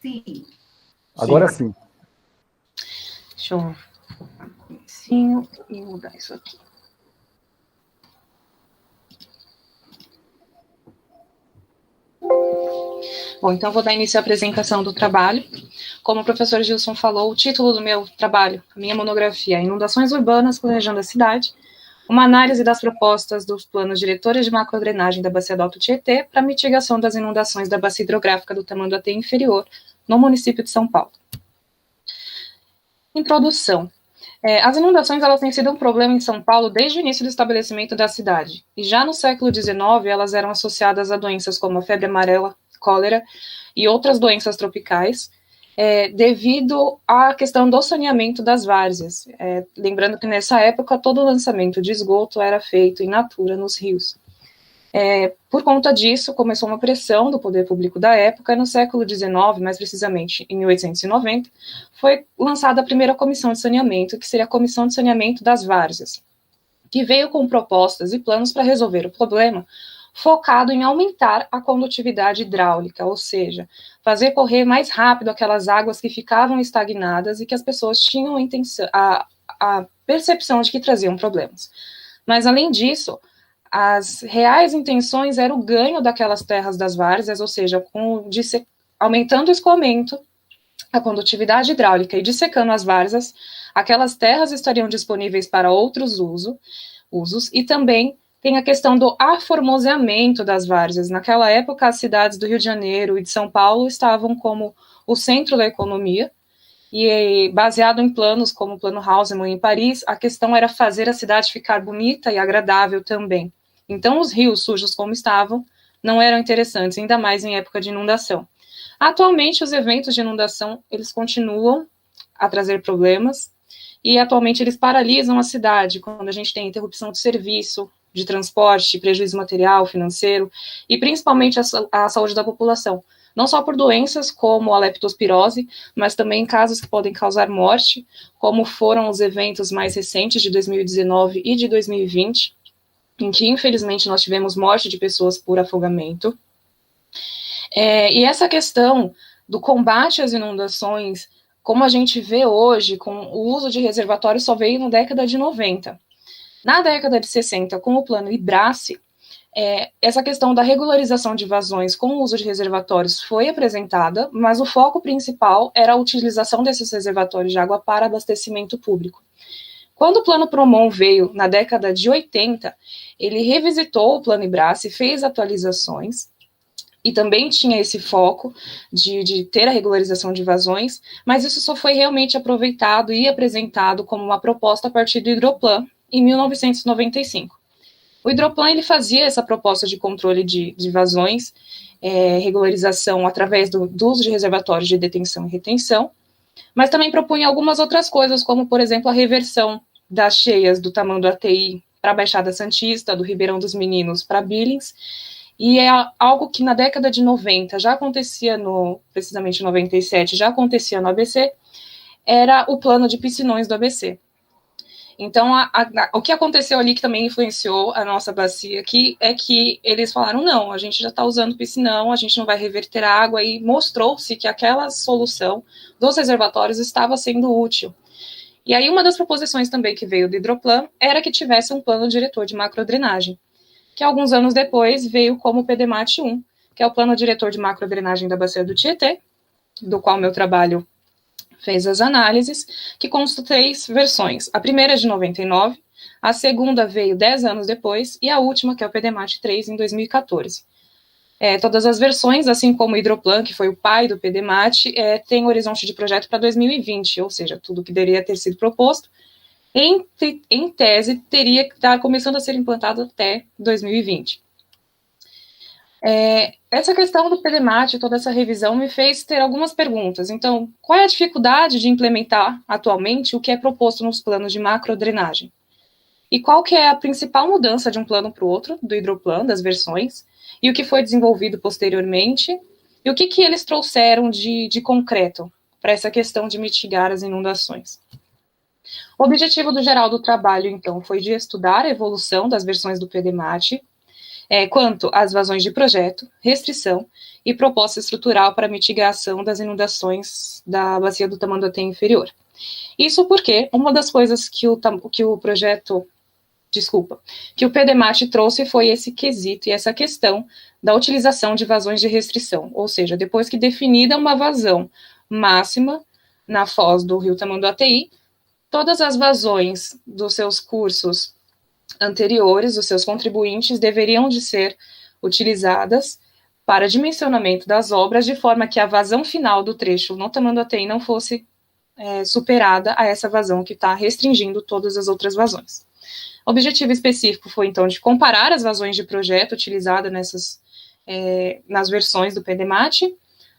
Sim. Agora sim. Deixa eu sim, e mudar isso aqui. Bom, então vou dar início à apresentação do trabalho. Como o professor Gilson falou, o título do meu trabalho, a minha monografia, é Inundações Urbanas Planejando a Cidade, uma análise das propostas dos planos diretores de macrodrenagem da Bacia do Alto Tietê para mitigação das inundações da bacia hidrográfica do Tamanduateí Inferior, no município de São Paulo. Introdução. As inundações elas têm sido um problema em São Paulo desde o início do estabelecimento da cidade. E já no século XIX, elas eram associadas a doenças como a febre amarela, cólera e outras doenças tropicais, devido à questão do saneamento das várzeas. Lembrando que nessa época todo o lançamento de esgoto era feito in natura nos rios. Por conta disso, começou uma pressão do poder público da época, e no século XIX, mais precisamente em 1890, foi lançada a primeira comissão de saneamento, que seria a Comissão de Saneamento das Várzeas, que veio com propostas e planos para resolver o problema, focado em aumentar a condutividade hidráulica, ou seja, fazer correr mais rápido aquelas águas que ficavam estagnadas e que as pessoas tinham a percepção de que traziam problemas. Mas, além disso, as reais intenções eram o ganho daquelas terras das várzeas, ou seja, aumentando o escoamento, a condutividade hidráulica e dissecando as várzeas, aquelas terras estariam disponíveis para outros usos, e também tem a questão do aformoseamento das várzeas. Naquela época, as cidades do Rio de Janeiro e de São Paulo estavam como o centro da economia, e baseado em planos como o Plano Haussmann em Paris, a questão era fazer a cidade ficar bonita e agradável também. Então, os rios sujos como estavam não eram interessantes, ainda mais em época de inundação. Atualmente, os eventos de inundação, eles continuam a trazer problemas, e atualmente eles paralisam a cidade, quando a gente tem interrupção de serviço, de transporte, prejuízo material, financeiro, e principalmente a saúde da população. Não só por doenças como a leptospirose, mas também casos que podem causar morte, como foram os eventos mais recentes de 2019 e de 2020, em que, infelizmente, nós tivemos morte de pessoas por afogamento. E essa questão do combate às inundações, como a gente vê hoje, com o uso de reservatórios, só veio na década de 90. Na década de 60, com o plano IBRACE, essa questão da regularização de vazões com o uso de reservatórios foi apresentada, mas o foco principal era a utilização desses reservatórios de água para abastecimento público. Quando o Plano Promon veio na década de 80, ele revisitou o Plano IBRACE, fez atualizações, e também tinha esse foco de ter a regularização de vazões, mas isso só foi realmente aproveitado e apresentado como uma proposta a partir do Hidroplan, em 1995. O Hidroplan ele fazia essa proposta de controle de vazões, regularização através do uso de reservatórios de detenção e retenção, mas também propunha algumas outras coisas, como, por exemplo, a reversão das cheias do Tamanduateí para a Baixada Santista, do Ribeirão dos Meninos para Billings, e é algo que na década de 90 já acontecia, precisamente em 97, já acontecia no ABC, era o plano de piscinões do ABC. Então, o que aconteceu ali que também influenciou a nossa bacia aqui é que eles falaram, não, a gente já está usando piscinão, a gente não vai reverter água, e mostrou-se que aquela solução dos reservatórios estava sendo útil. E aí uma das proposições também que veio do Hidroplan era que tivesse um plano diretor de macrodrenagem, que alguns anos depois veio como o PDMAT 1, que é o plano diretor de macrodrenagem da Bacia do Tietê, do qual meu trabalho fez as análises, que consta 3 versões. A primeira é de 99, a segunda veio 10 anos depois, e a última, que é o PDMAT 3, em 2014. Todas as versões, assim como o Hidroplan, que foi o pai do PDMAT, tem horizonte de projeto para 2020, ou seja, tudo que deveria ter sido proposto, em tese, teria que estar começando a ser implantado até 2020. Essa questão do PDMAT, toda essa revisão, me fez ter algumas perguntas. Então, qual é a dificuldade de implementar atualmente o que é proposto nos planos de macrodrenagem? E qual que é a principal mudança de um plano para o outro, do Hidroplan, das versões, e o que foi desenvolvido posteriormente, e o que eles trouxeram de concreto para essa questão de mitigar as inundações? O objetivo geral do trabalho, então, foi de estudar a evolução das versões do PDMAT, quanto às vazões de projeto, restrição e proposta estrutural para mitigação das inundações da bacia do Tamanduateí inferior. Isso porque uma das coisas que o PDMAT trouxe foi esse quesito e essa questão da utilização de vazões de restrição, ou seja, depois que definida uma vazão máxima na foz do rio Tamanduateí, todas as vazões dos seus cursos anteriores, os seus contribuintes, deveriam de ser utilizadas para dimensionamento das obras, de forma que a vazão final do trecho no Tamanduateí não fosse superada a essa vazão que está restringindo todas as outras vazões. O objetivo específico foi, então, de comparar as vazões de projeto utilizadas nas versões do PDMAT,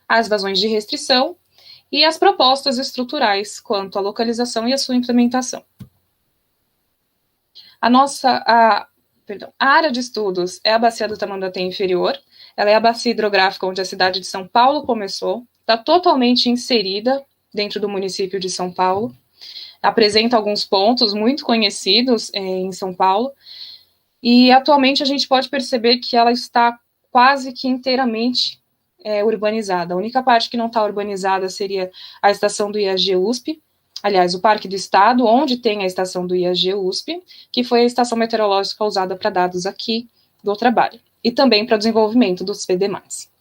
as vazões de restrição e as propostas estruturais quanto à localização e a sua implementação. A área de estudos é a bacia do Tamanduateí inferior, ela é a bacia hidrográfica onde a cidade de São Paulo começou, está totalmente inserida dentro do município de São Paulo, apresenta alguns pontos muito conhecidos em São Paulo, e atualmente a gente pode perceber que ela está quase que inteiramente urbanizada. A única parte que não está urbanizada seria a estação do IAG-USP, aliás, o Parque do Estado, onde tem a estação do IAG-USP, que foi a estação meteorológica usada para dados aqui do trabalho, e também para o desenvolvimento dos PDMATs.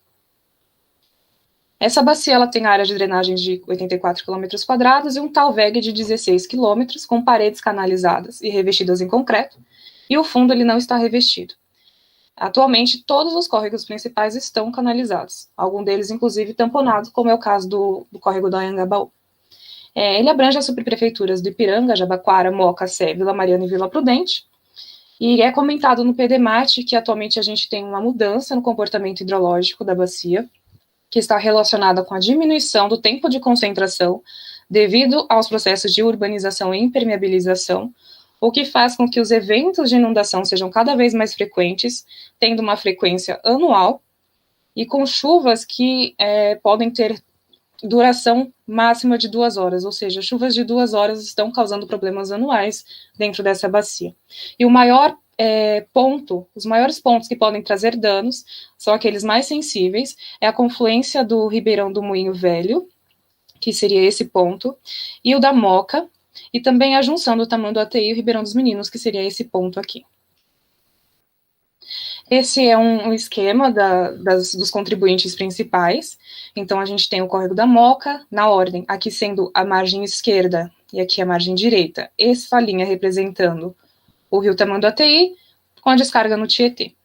Essa bacia ela tem área de drenagem de 84 km² e um talveg de 16 km, com paredes canalizadas e revestidas em concreto, e o fundo ele não está revestido. Atualmente, todos os córregos principais estão canalizados, alguns deles, inclusive, tamponados, como é o caso do córrego do Anhangabaú. Ele abrange as subprefeituras do Ipiranga, Jabaquara, Moca, Sé, Vila Mariana e Vila Prudente, e é comentado no PDMAT que atualmente a gente tem uma mudança no comportamento hidrológico da bacia, que está relacionada com a diminuição do tempo de concentração devido aos processos de urbanização e impermeabilização, o que faz com que os eventos de inundação sejam cada vez mais frequentes, tendo uma frequência anual, e com chuvas que podem ter duração máxima de 2 horas, ou seja, chuvas de 2 horas estão causando problemas anuais dentro dessa bacia. E o maior os maiores pontos que podem trazer danos são aqueles mais sensíveis, é a confluência do Ribeirão do Moinho Velho, que seria esse ponto, e o da Moca, e também a junção do Tamanduateí e o Ribeirão dos Meninos, que seria esse ponto aqui. Esse é um esquema dos contribuintes principais. Então, a gente tem o córrego da Moca, na ordem, aqui sendo a margem esquerda e aqui a margem direita, essa linha representando o rio Tamanduateí, com a descarga no Tietê.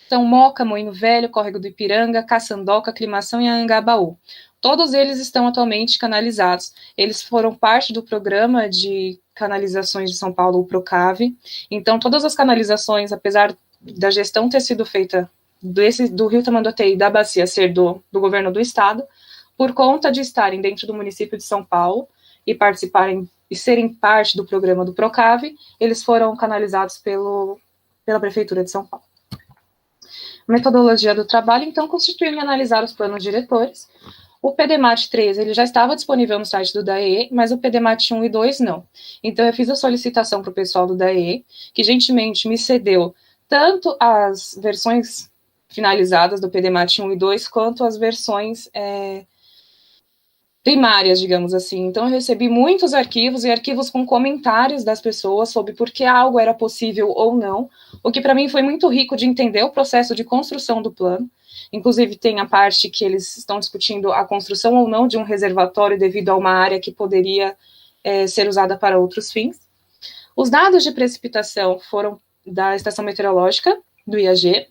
Então, Moca, Moinho Velho, Córrego do Ipiranga, Caçandoca, Aclimação e Anhangabaú. Todos eles estão atualmente canalizados. Eles foram parte do programa de canalizações de São Paulo, o Procave. Então, todas as canalizações, apesar da gestão ter sido feita do rio Tamanduateí, da bacia ser do governo do estado, por conta de estarem dentro do município de São Paulo e participarem e serem parte do programa do Procave, eles foram canalizados pela Prefeitura de São Paulo. A metodologia do trabalho, então, constituiu em analisar os planos diretores. O PDMAT 3, ele já estava disponível no site do DAE, mas o PDMAT 1 e 2 não. Então, eu fiz a solicitação para o pessoal do DAE, que gentilmente me cedeu tanto as versões finalizadas do PDMAT 1 e 2, quanto as versões primárias, digamos assim. Então, eu recebi muitos arquivos e arquivos com comentários das pessoas sobre por que algo era possível ou não, o que para mim foi muito rico de entender o processo de construção do plano. Inclusive, tem a parte que eles estão discutindo a construção ou não de um reservatório devido a uma área que poderia ser usada para outros fins. Os dados de precipitação foram da estação meteorológica, do IAG,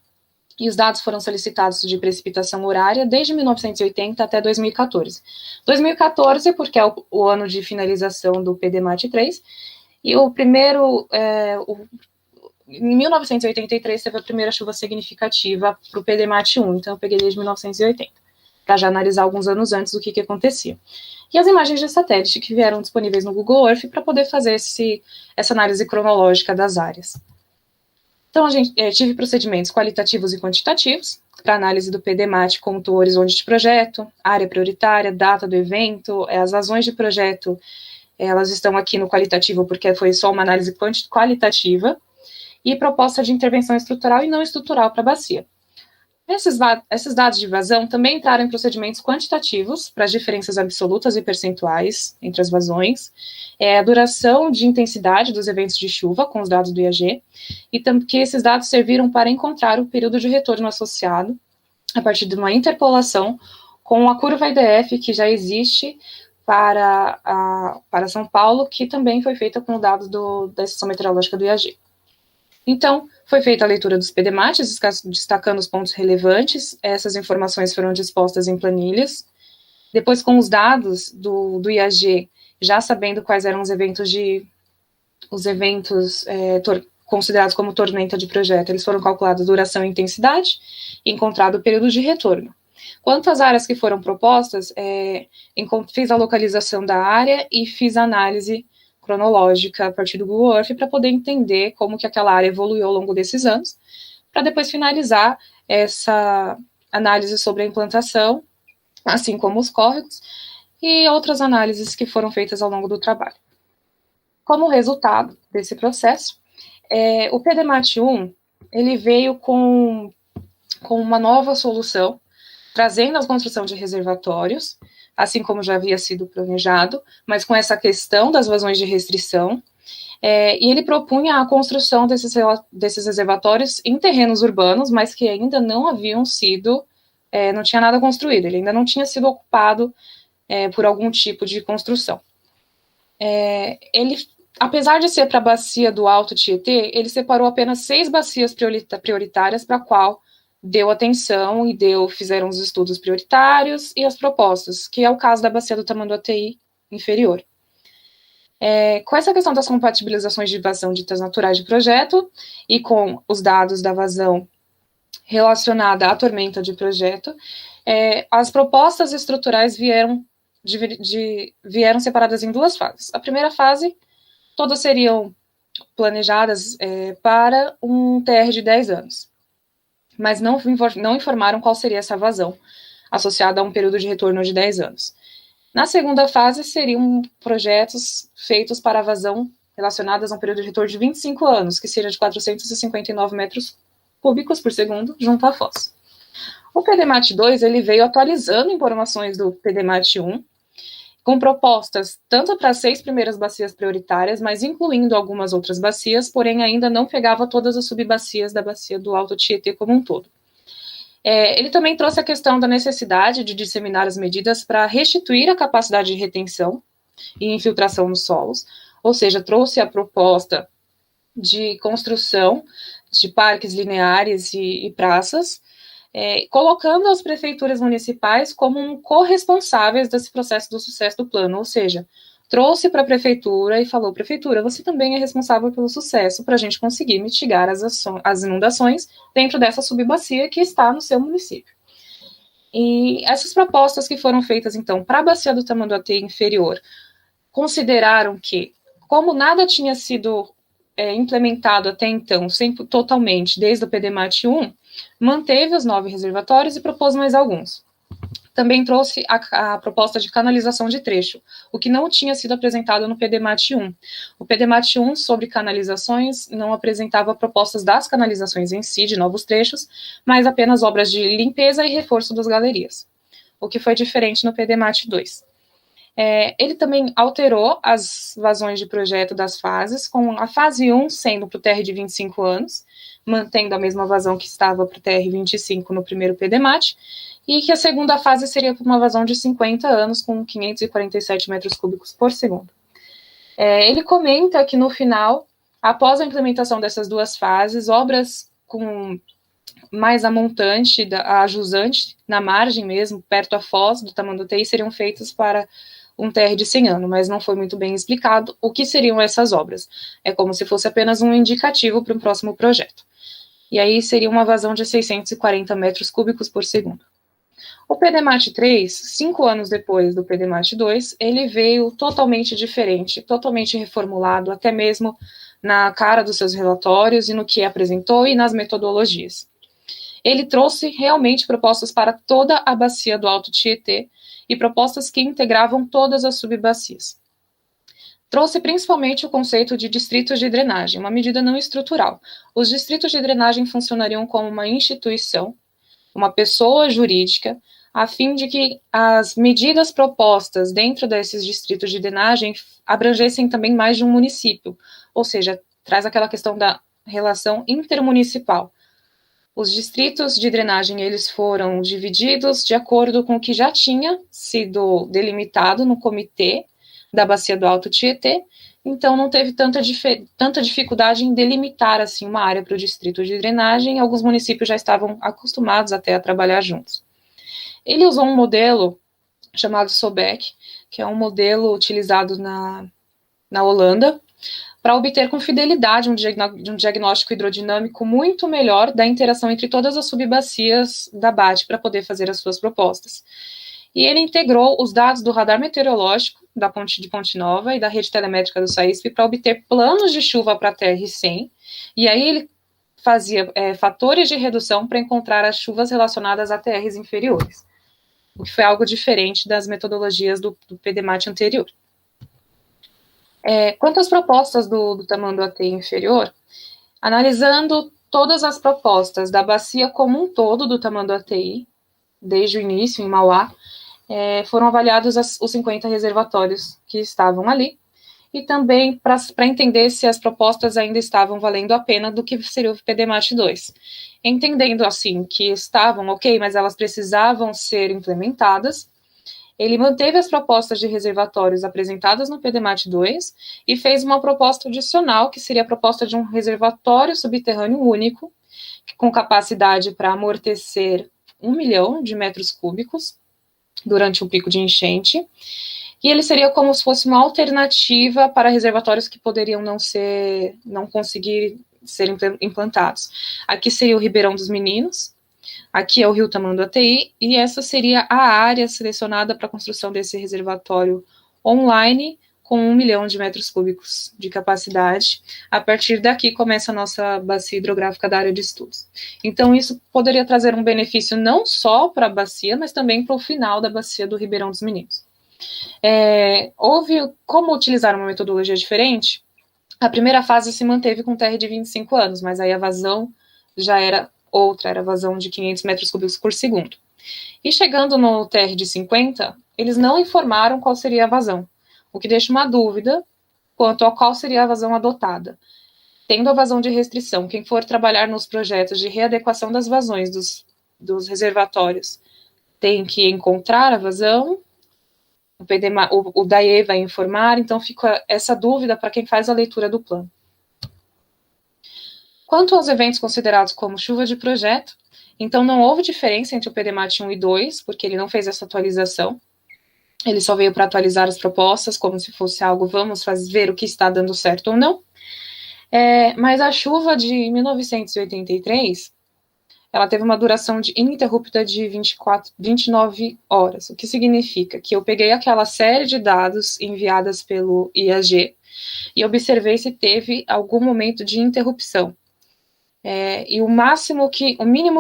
e os dados foram solicitados de precipitação horária desde 1980 até 2014. 2014, porque é o ano de finalização do PDMAT 3, e o primeiro, em 1983, teve a primeira chuva significativa para o PDMAT 1, então eu peguei desde 1980, para já analisar alguns anos antes do que acontecia. E as imagens de satélite que vieram disponíveis no Google Earth para poder fazer essa análise cronológica das áreas. Então, tive procedimentos qualitativos e quantitativos para análise do PDMAT, como o horizonte de projeto, área prioritária, data do evento, as vazões de projeto, elas estão aqui no qualitativo porque foi só uma análise qualitativa, e proposta de intervenção estrutural e não estrutural para a bacia. Esses dados de vazão também entraram em procedimentos quantitativos para as diferenças absolutas e percentuais entre as vazões, a duração de intensidade dos eventos de chuva com os dados do IAG, e que esses dados serviram para encontrar o período de retorno associado a partir de uma interpolação com a curva IDF que já existe para São Paulo, que também foi feita com dados da estação meteorológica do IAG. Então, foi feita a leitura dos PDMATs, destacando os pontos relevantes. Essas informações foram dispostas em planilhas. Depois, com os dados do IAG, já sabendo quais eram os eventos considerados como tormenta de projeto, eles foram calculados duração e intensidade, e encontrado o período de retorno. Quanto às áreas que foram propostas, fiz a localização da área e fiz a análise cronológica a partir do Google Earth para poder entender como que aquela área evoluiu ao longo desses anos, para depois finalizar essa análise sobre a implantação, assim como os córregos, e outras análises que foram feitas ao longo do trabalho. Como resultado desse processo, o PDMAT-1 ele veio com uma nova solução, trazendo a construção de reservatórios, assim como já havia sido planejado, mas com essa questão das vazões de restrição, e ele propunha a construção desses reservatórios em terrenos urbanos, mas que ainda não haviam sido, não tinha nada construído, ele ainda não tinha sido ocupado por algum tipo de construção. Ele, apesar de ser para a bacia do Alto Tietê, ele separou apenas 6 bacias prioritárias para a qual deu atenção e fizeram os estudos prioritários e as propostas, que é o caso da bacia do Tamanduateí inferior. Com essa questão das compatibilizações de vazão ditas naturais de projeto e com os dados da vazão relacionada à tormenta de projeto, as propostas estruturais vieram separadas em 2 fases. A primeira fase, todas seriam planejadas para um TR de 10 anos. Mas não informaram qual seria essa vazão, associada a um período de retorno de 10 anos. Na segunda fase, seriam projetos feitos para a vazão relacionadas a um período de retorno de 25 anos, que seria de 459 metros cúbicos por segundo, junto à foz. O PDMAT-2, ele veio atualizando informações do PDMAT-1, com propostas tanto para as 6 primeiras bacias prioritárias, mas incluindo algumas outras bacias, porém ainda não pegava todas as subbacias da bacia do Alto Tietê como um todo. Ele também trouxe a questão da necessidade de disseminar as medidas para restituir a capacidade de retenção e infiltração nos solos, ou seja, trouxe a proposta de construção de parques lineares e praças, colocando as prefeituras municipais como corresponsáveis desse processo do sucesso do plano, ou seja, trouxe para a prefeitura e falou, prefeitura, você também é responsável pelo sucesso para a gente conseguir mitigar as inundações dentro dessa subbacia que está no seu município. E essas propostas que foram feitas, então, para a bacia do Tamanduateí inferior, consideraram que, como nada tinha sido implementado até então, totalmente, desde o PDMAT-1, manteve os 9 reservatórios e propôs mais alguns. Também trouxe a proposta de canalização de trecho, o que não tinha sido apresentado no PDMAT-1. O PDMAT-1 sobre canalizações não apresentava propostas das canalizações em si, de novos trechos, mas apenas obras de limpeza e reforço das galerias, o que foi diferente no PDMAT-2. Ele também alterou as vazões de projeto das fases, com a fase 1 sendo para o TR de 25 anos, mantendo a mesma vazão que estava para o TR 25 no primeiro PDMAT, e que a segunda fase seria para uma vazão de 50 anos, com 547 metros cúbicos por segundo. Ele comenta que no final, após a implementação dessas 2 fases, obras com mais a montante, a jusante, na margem mesmo, perto à foz do Tamanduateí, seriam feitas para um TR de 100 anos, mas não foi muito bem explicado o que seriam essas obras. É como se fosse apenas um indicativo para um próximo projeto. E aí seria uma vazão de 640 metros cúbicos por segundo. O PDMAT-3, 5 anos depois do PDMAT-2, ele veio totalmente diferente, totalmente reformulado, até mesmo na cara dos seus relatórios e no que apresentou e nas metodologias. Ele trouxe realmente propostas para toda a bacia do Alto Tietê e propostas que integravam todas as subbacias. trouxe principalmente o conceito de distritos de drenagem, uma medida não estrutural. Os distritos de drenagem funcionariam como uma instituição, uma pessoa jurídica, a fim de que as medidas propostas dentro desses distritos de drenagem abrangessem também mais de um município, ou seja, traz aquela questão da relação intermunicipal. Os distritos de drenagem, eles foram divididos de acordo com o que já tinha sido delimitado no comitê da Bacia do Alto Tietê, então não teve tanta dificuldade em delimitar assim uma área para o distrito de drenagem, alguns municípios já estavam acostumados até a trabalhar juntos. Ele usou um modelo chamado SOBEC, que é um modelo utilizado na Holanda, para obter com fidelidade um diagnóstico hidrodinâmico muito melhor da interação entre todas as subbacias da BAT para poder fazer as suas propostas. E ele integrou os dados do radar meteorológico da Ponte de Ponte Nova e da rede telemétrica do SAISP para obter planos de chuva para a TR-100, e aí ele fazia fatores de redução para encontrar as chuvas relacionadas a TRs inferiores, o que foi algo diferente das metodologias do PDMAT anterior. Quanto às propostas do Tamanduateí inferior, analisando todas as propostas da bacia como um todo do Tamanduateí, desde o início, em Mauá, foram avaliados os 50 reservatórios que estavam ali, e também para entender se as propostas ainda estavam valendo a pena do que seria o PDMAT 2. Entendendo, assim, que estavam ok, mas elas precisavam ser implementadas, ele manteve as propostas de reservatórios apresentadas no PDMAT 2 e fez uma proposta adicional, que seria a proposta de um reservatório subterrâneo único, com capacidade para amortecer 1 milhão de metros cúbicos durante o pico de enchente, e ele seria como se fosse uma alternativa para reservatórios que poderiam não conseguir ser implantados. Aqui seria o Ribeirão dos Meninos, aqui é o Rio Tamanduateí, e essa seria a área selecionada para a construção desse reservatório online, com 1 milhão de metros cúbicos de capacidade. A partir daqui começa a nossa bacia hidrográfica da área de estudos. Então, isso poderia trazer um benefício não só para a bacia, mas também para o final da bacia do Ribeirão dos Meninos. Houve como utilizar uma metodologia diferente. A primeira fase se manteve com TR de 25 anos, mas aí a vazão já era outra, era vazão de 500 metros cúbicos por segundo. E chegando no TR de 50, eles não informaram qual seria a vazão, o que deixa uma dúvida quanto a qual seria a vazão adotada. Tendo a vazão de restrição, quem for trabalhar nos projetos de readequação das vazões dos reservatórios tem que encontrar a vazão, o DAE vai informar, então fica essa dúvida para quem faz a leitura do plano. Quanto aos eventos considerados como chuva de projeto, então não houve diferença entre o PDMAT 1 e 2, porque ele não fez essa atualização. Ele só veio para atualizar as propostas, como se fosse algo, vamos ver o que está dando certo ou não. Mas a chuva de 1983, ela teve uma duração ininterrupta de 29 horas, o que significa que eu peguei aquela série de dados enviadas pelo IAG e observei se teve algum momento de interrupção. E o mínimo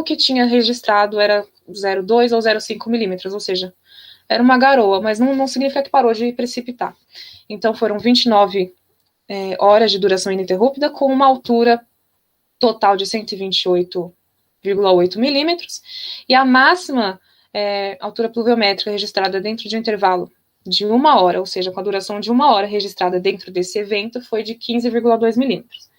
que tinha registrado era 0,2 ou 0,5 milímetros, ou seja, era uma garoa, mas não significa que parou de precipitar. Então foram 29 horas de duração ininterrupta, com uma altura total de 128,8 milímetros, e a máxima altura pluviométrica registrada dentro de um intervalo de 1 hora, ou seja, com a duração de 1 hora registrada dentro desse evento, foi de 15,2 milímetros.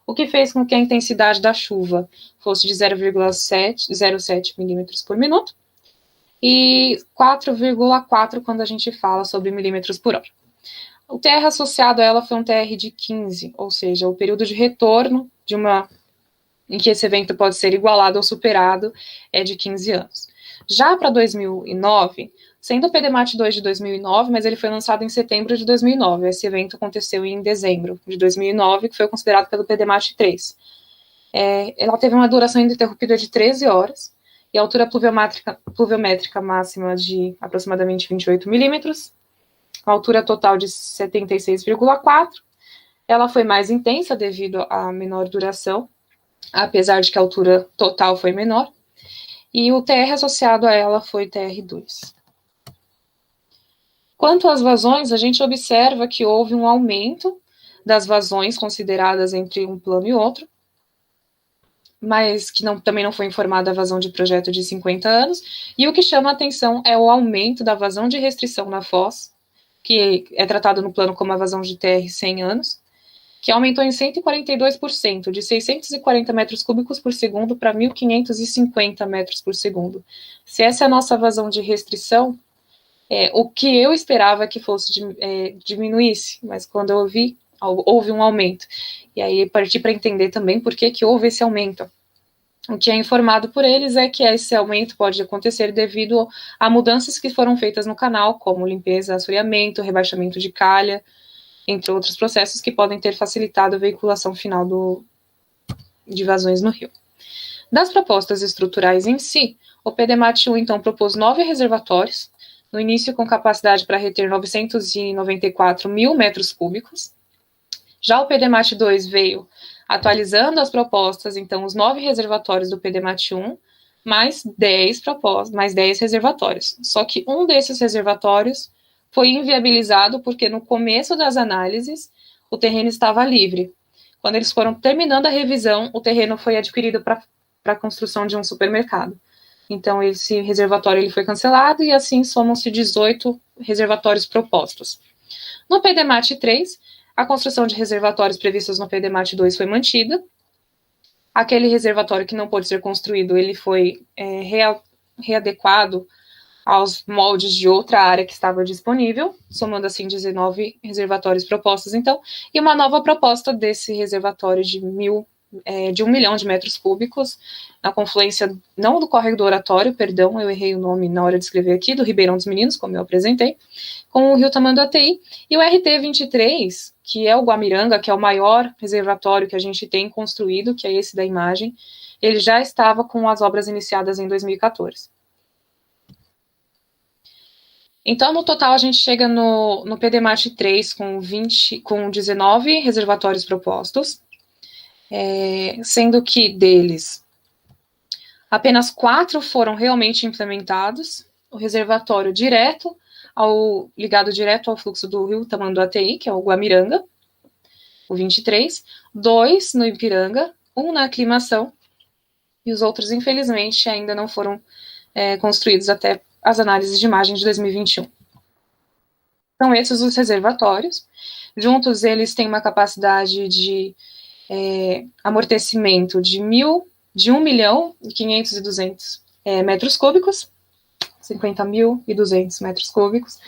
O que fez com que a intensidade da chuva fosse de 0,07 milímetros por minuto e 4,4 quando a gente fala sobre milímetros por hora. O TR associado a ela foi um TR de 15, ou seja, o período de retorno em que esse evento pode ser igualado ou superado é de 15 anos. Já para 2009, sendo o PDMAT 2 de 2009, mas ele foi lançado em setembro de 2009. Esse evento aconteceu em dezembro de 2009, que foi considerado pelo PDMAT 3. Ela teve uma duração ininterrupta de 13 horas, e a altura pluviométrica máxima de aproximadamente 28 milímetros, a altura total de 76,4. Ela foi mais intensa devido à menor duração, apesar de que a altura total foi menor, e o TR associado a ela foi TR2. Quanto às vazões, a gente observa que houve um aumento das vazões consideradas entre um plano e outro, mas que também não foi informada a vazão de projeto de 50 anos, e o que chama a atenção é o aumento da vazão de restrição na foz, que é tratado no plano como a vazão de TR 100 anos, que aumentou em 142%, de 640 metros cúbicos por segundo para 1.550 metros por segundo. Se essa é a nossa vazão de restrição, o que eu esperava que fosse diminuísse, mas quando eu ouvi, houve um aumento. E aí parti para entender também por que houve esse aumento. O que é informado por eles é que esse aumento pode acontecer devido a mudanças que foram feitas no canal, como limpeza, assoreamento, rebaixamento de calha, entre outros processos que podem ter facilitado a veiculação final de vazões no rio. Das propostas estruturais em si, o PDMAT-1, então, propôs 9 reservatórios, no início com capacidade para reter 994 mil metros cúbicos. Já o PDMAT-2 veio atualizando as propostas, então, os 9 reservatórios do PDMAT-1, mais 10 reservatórios. Só que um desses reservatórios foi inviabilizado porque no começo das análises o terreno estava livre. Quando eles foram terminando a revisão, o terreno foi adquirido para a construção de um supermercado. Então, esse reservatório ele foi cancelado e assim somam-se 18 reservatórios propostos. No PDMAT 3, a construção de reservatórios previstos no PDMAT 2 foi mantida. Aquele reservatório que não pôde ser construído, ele foi readequado aos moldes de outra área que estava disponível, somando assim 19 reservatórios propostos, então, e uma nova proposta desse reservatório de 1 milhão de metros cúbicos, na confluência, não do córrego do Oratório, perdão, eu errei o nome na hora de escrever aqui, do Ribeirão dos Meninos, como eu apresentei, com o rio Tamanduateí, e o RT-23, que é o Guamiranga, que é o maior reservatório que a gente tem construído, que é esse da imagem, ele já estava com as obras iniciadas em 2014. Então, no total, a gente chega no PDMAT 3 com 19 reservatórios propostos, sendo que deles apenas 4 foram realmente implementados. O reservatório ligado direto ao fluxo do rio Tamanduateí, que é o Guamiranga, o 23, 2 no Ipiranga, 1 na aclimação, e os outros, infelizmente, ainda não foram construídos até as análises de imagem de 2021. São esses os reservatórios. Juntos, eles têm uma capacidade de amortecimento de 1.500.200 metros cúbicos, 50.200 metros cúbicos,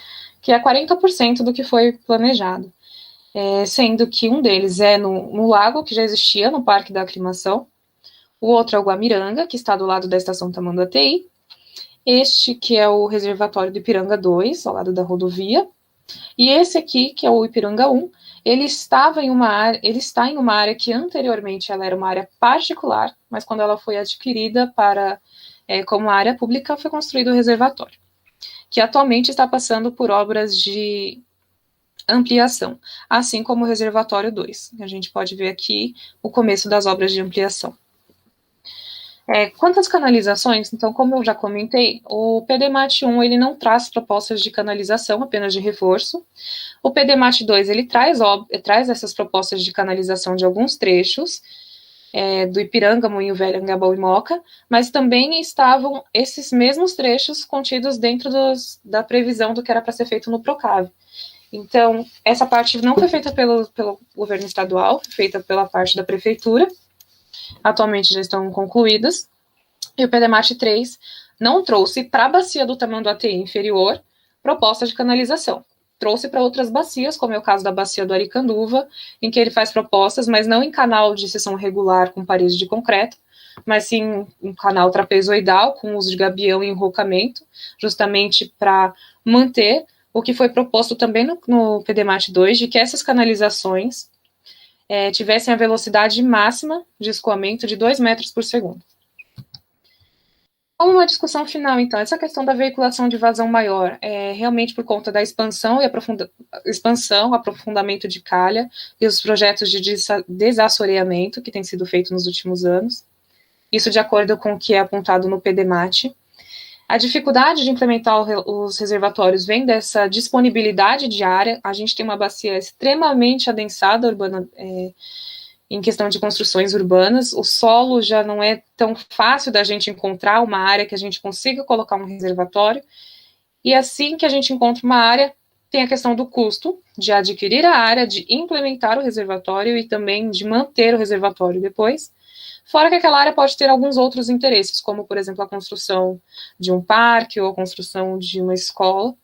que é 40% do que foi planejado, sendo que um deles é no lago, que já existia no Parque da Aclimação, o outro é o Guamiranga, que está do lado da Estação Tamanduateí, este que é o reservatório do Ipiranga 2, ao lado da rodovia, e esse aqui, que é o Ipiranga 1, ele está em uma área que anteriormente ela era uma área particular, mas quando ela foi adquirida como área pública, foi construído o reservatório, que atualmente está passando por obras de ampliação, assim como o reservatório 2. A gente pode ver aqui o começo das obras de ampliação. Quanto às canalizações, então, como eu já comentei, o PDMAT 1 ele não traz propostas de canalização, apenas de reforço. O PDMAT 2 ele traz essas propostas de canalização de alguns trechos, do Ipiranga, Moinho Velho, Angabaú e Moca, mas também estavam esses mesmos trechos contidos dentro da previsão do que era para ser feito no PROCAV. Então, essa parte não foi feita pelo governo estadual, foi feita pela parte da prefeitura, atualmente já estão concluídas, e o PDMAT 3 não trouxe para a bacia do Tamanduateí inferior proposta de canalização. Trouxe para outras bacias, como é o caso da bacia do Aricanduva, em que ele faz propostas, mas não em canal de seção regular com parede de concreto, mas sim um canal trapezoidal com uso de gabião e enrocamento, justamente para manter o que foi proposto também no PDMAT 2, de que essas canalizações tivessem a velocidade máxima de escoamento de 2 metros por segundo. Como uma discussão final, então, essa questão da veiculação de vazão maior é realmente por conta da expansão e aprofundamento de calha e os projetos de desassoreamento que tem sido feito nos últimos anos. Isso de acordo com o que é apontado no PDMAT. A dificuldade de implementar os reservatórios vem dessa disponibilidade de área. A gente tem uma bacia extremamente adensada urbana, em questão de construções urbanas. O solo já não é tão fácil da gente encontrar uma área que a gente consiga colocar um reservatório. E assim que a gente encontra uma área, tem a questão do custo de adquirir a área, de implementar o reservatório e também de manter o reservatório depois. Fora que aquela área pode ter alguns outros interesses, como, por exemplo, a construção de um parque ou a construção de uma escola,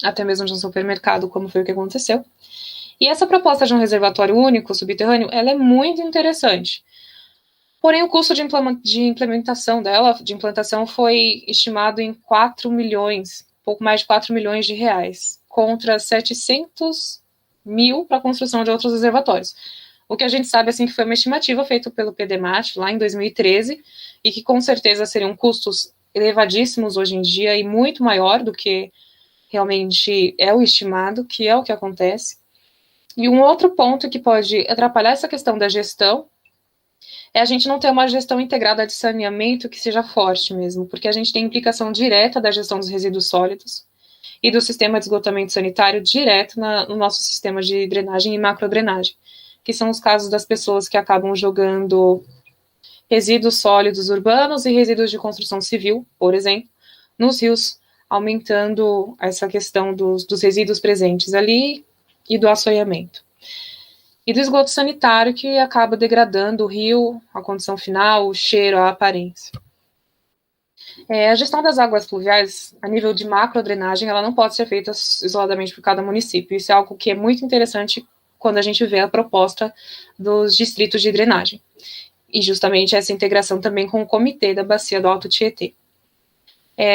até mesmo de um supermercado, como foi o que aconteceu. E essa proposta de um reservatório único subterrâneo, ela é muito interessante. Porém, o custo de implementação dela, de implantação, foi estimado em 4 milhões, pouco mais de 4 milhões de reais, contra 700 mil para a construção de outros reservatórios. O que a gente sabe, assim, que foi uma estimativa feita pelo PDMAT, lá em 2013, e que com certeza seriam custos elevadíssimos hoje em dia e muito maior do que realmente é o estimado, que é o que acontece. E um outro ponto que pode atrapalhar essa questão da gestão é a gente não ter uma gestão integrada de saneamento que seja forte mesmo, porque a gente tem implicação direta da gestão dos resíduos sólidos e do sistema de esgotamento sanitário direto no nosso sistema de drenagem e macrodrenagem, que são os casos das pessoas que acabam jogando resíduos sólidos urbanos e resíduos de construção civil, por exemplo, nos rios, aumentando essa questão dos resíduos presentes ali e do assoreamento. E do esgoto sanitário, que acaba degradando o rio, a condição final, o cheiro, a aparência. A gestão das águas pluviais, a nível de macrodrenagem, ela não pode ser feita isoladamente por cada município. Isso é algo que é muito interessante quando a gente vê a proposta dos distritos de drenagem. E justamente essa integração também com o comitê da bacia do Alto Tietê.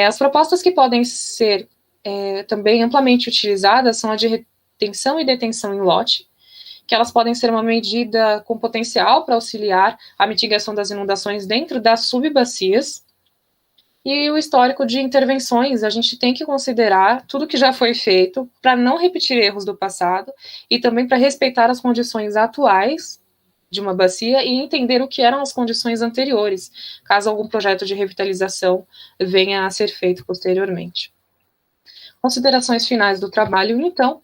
As propostas que podem ser também amplamente utilizadas são a de retenção e detenção em lote, que elas podem ser uma medida com potencial para auxiliar a mitigação das inundações dentro das subbacias. E o histórico de intervenções, a gente tem que considerar tudo que já foi feito para não repetir erros do passado e também para respeitar as condições atuais de uma bacia e entender o que eram as condições anteriores, caso algum projeto de revitalização venha a ser feito posteriormente. Considerações finais do trabalho, então.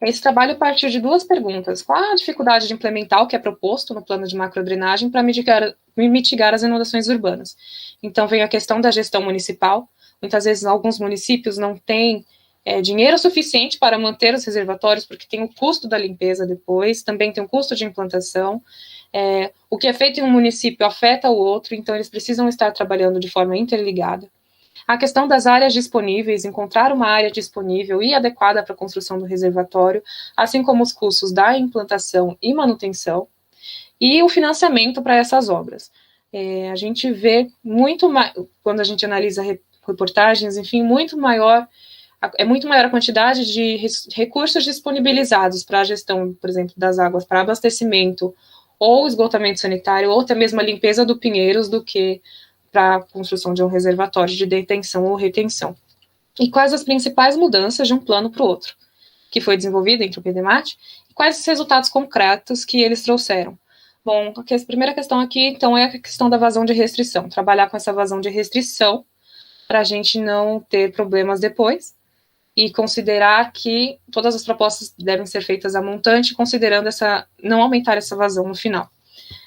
Esse trabalho partiu de duas perguntas. Qual a dificuldade de implementar o que é proposto no plano de macrodrenagem para mitigar as inundações urbanas? Então, vem a questão da gestão municipal. Muitas vezes, alguns municípios não têm dinheiro suficiente para manter os reservatórios, porque tem o custo da limpeza depois, também tem o custo de implantação. O que é feito em um município afeta o outro, então eles precisam estar trabalhando de forma interligada. A questão das áreas disponíveis, encontrar uma área disponível e adequada para a construção do reservatório, assim como os custos da implantação e manutenção, e o financiamento para essas obras. A gente vê muito mais, quando a gente analisa reportagens, enfim, é muito maior a quantidade de recursos disponibilizados para a gestão, por exemplo, das águas para abastecimento ou esgotamento sanitário, ou até mesmo a limpeza do Pinheiros, do que para a construção de um reservatório de detenção ou retenção. E quais as principais mudanças de um plano para o outro, que foi desenvolvido entre o PDMAT, e quais os resultados concretos que eles trouxeram. Bom, a primeira questão aqui, então, é a questão da vazão de restrição, trabalhar com essa vazão de restrição para a gente não ter problemas depois, e considerar que todas as propostas devem ser feitas a montante, considerando não aumentar essa vazão no final.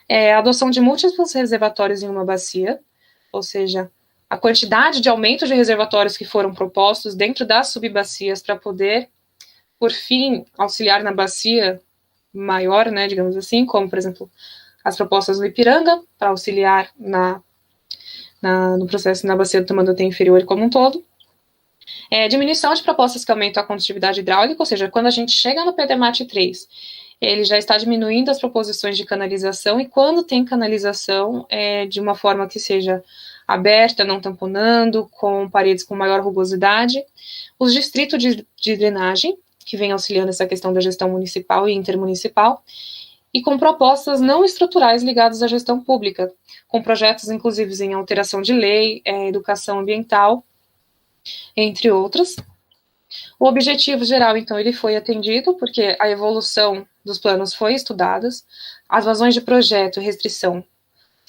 A adoção de múltiplos reservatórios em uma bacia, ou seja, a quantidade de aumento de reservatórios que foram propostos dentro das subbacias para poder, por fim, auxiliar na bacia maior, né, digamos assim, como, por exemplo, as propostas do Ipiranga, para auxiliar no processo na bacia do Tamanduateí inferior como um todo. Diminuição de propostas que aumentam a condutividade hidráulica, ou seja, quando a gente chega no PDMAT 3, ele já está diminuindo as proposições de canalização, e quando tem canalização, de uma forma que seja aberta, não tamponando, com paredes com maior rugosidade. Os distritos de drenagem, que vem auxiliando essa questão da gestão municipal e intermunicipal, e com propostas não estruturais ligadas à gestão pública, com projetos, inclusive, em alteração de lei, educação ambiental, entre outros. O objetivo geral, então, ele foi atendido, porque a evolução dos planos foi estudada, as vazões de projeto e restrição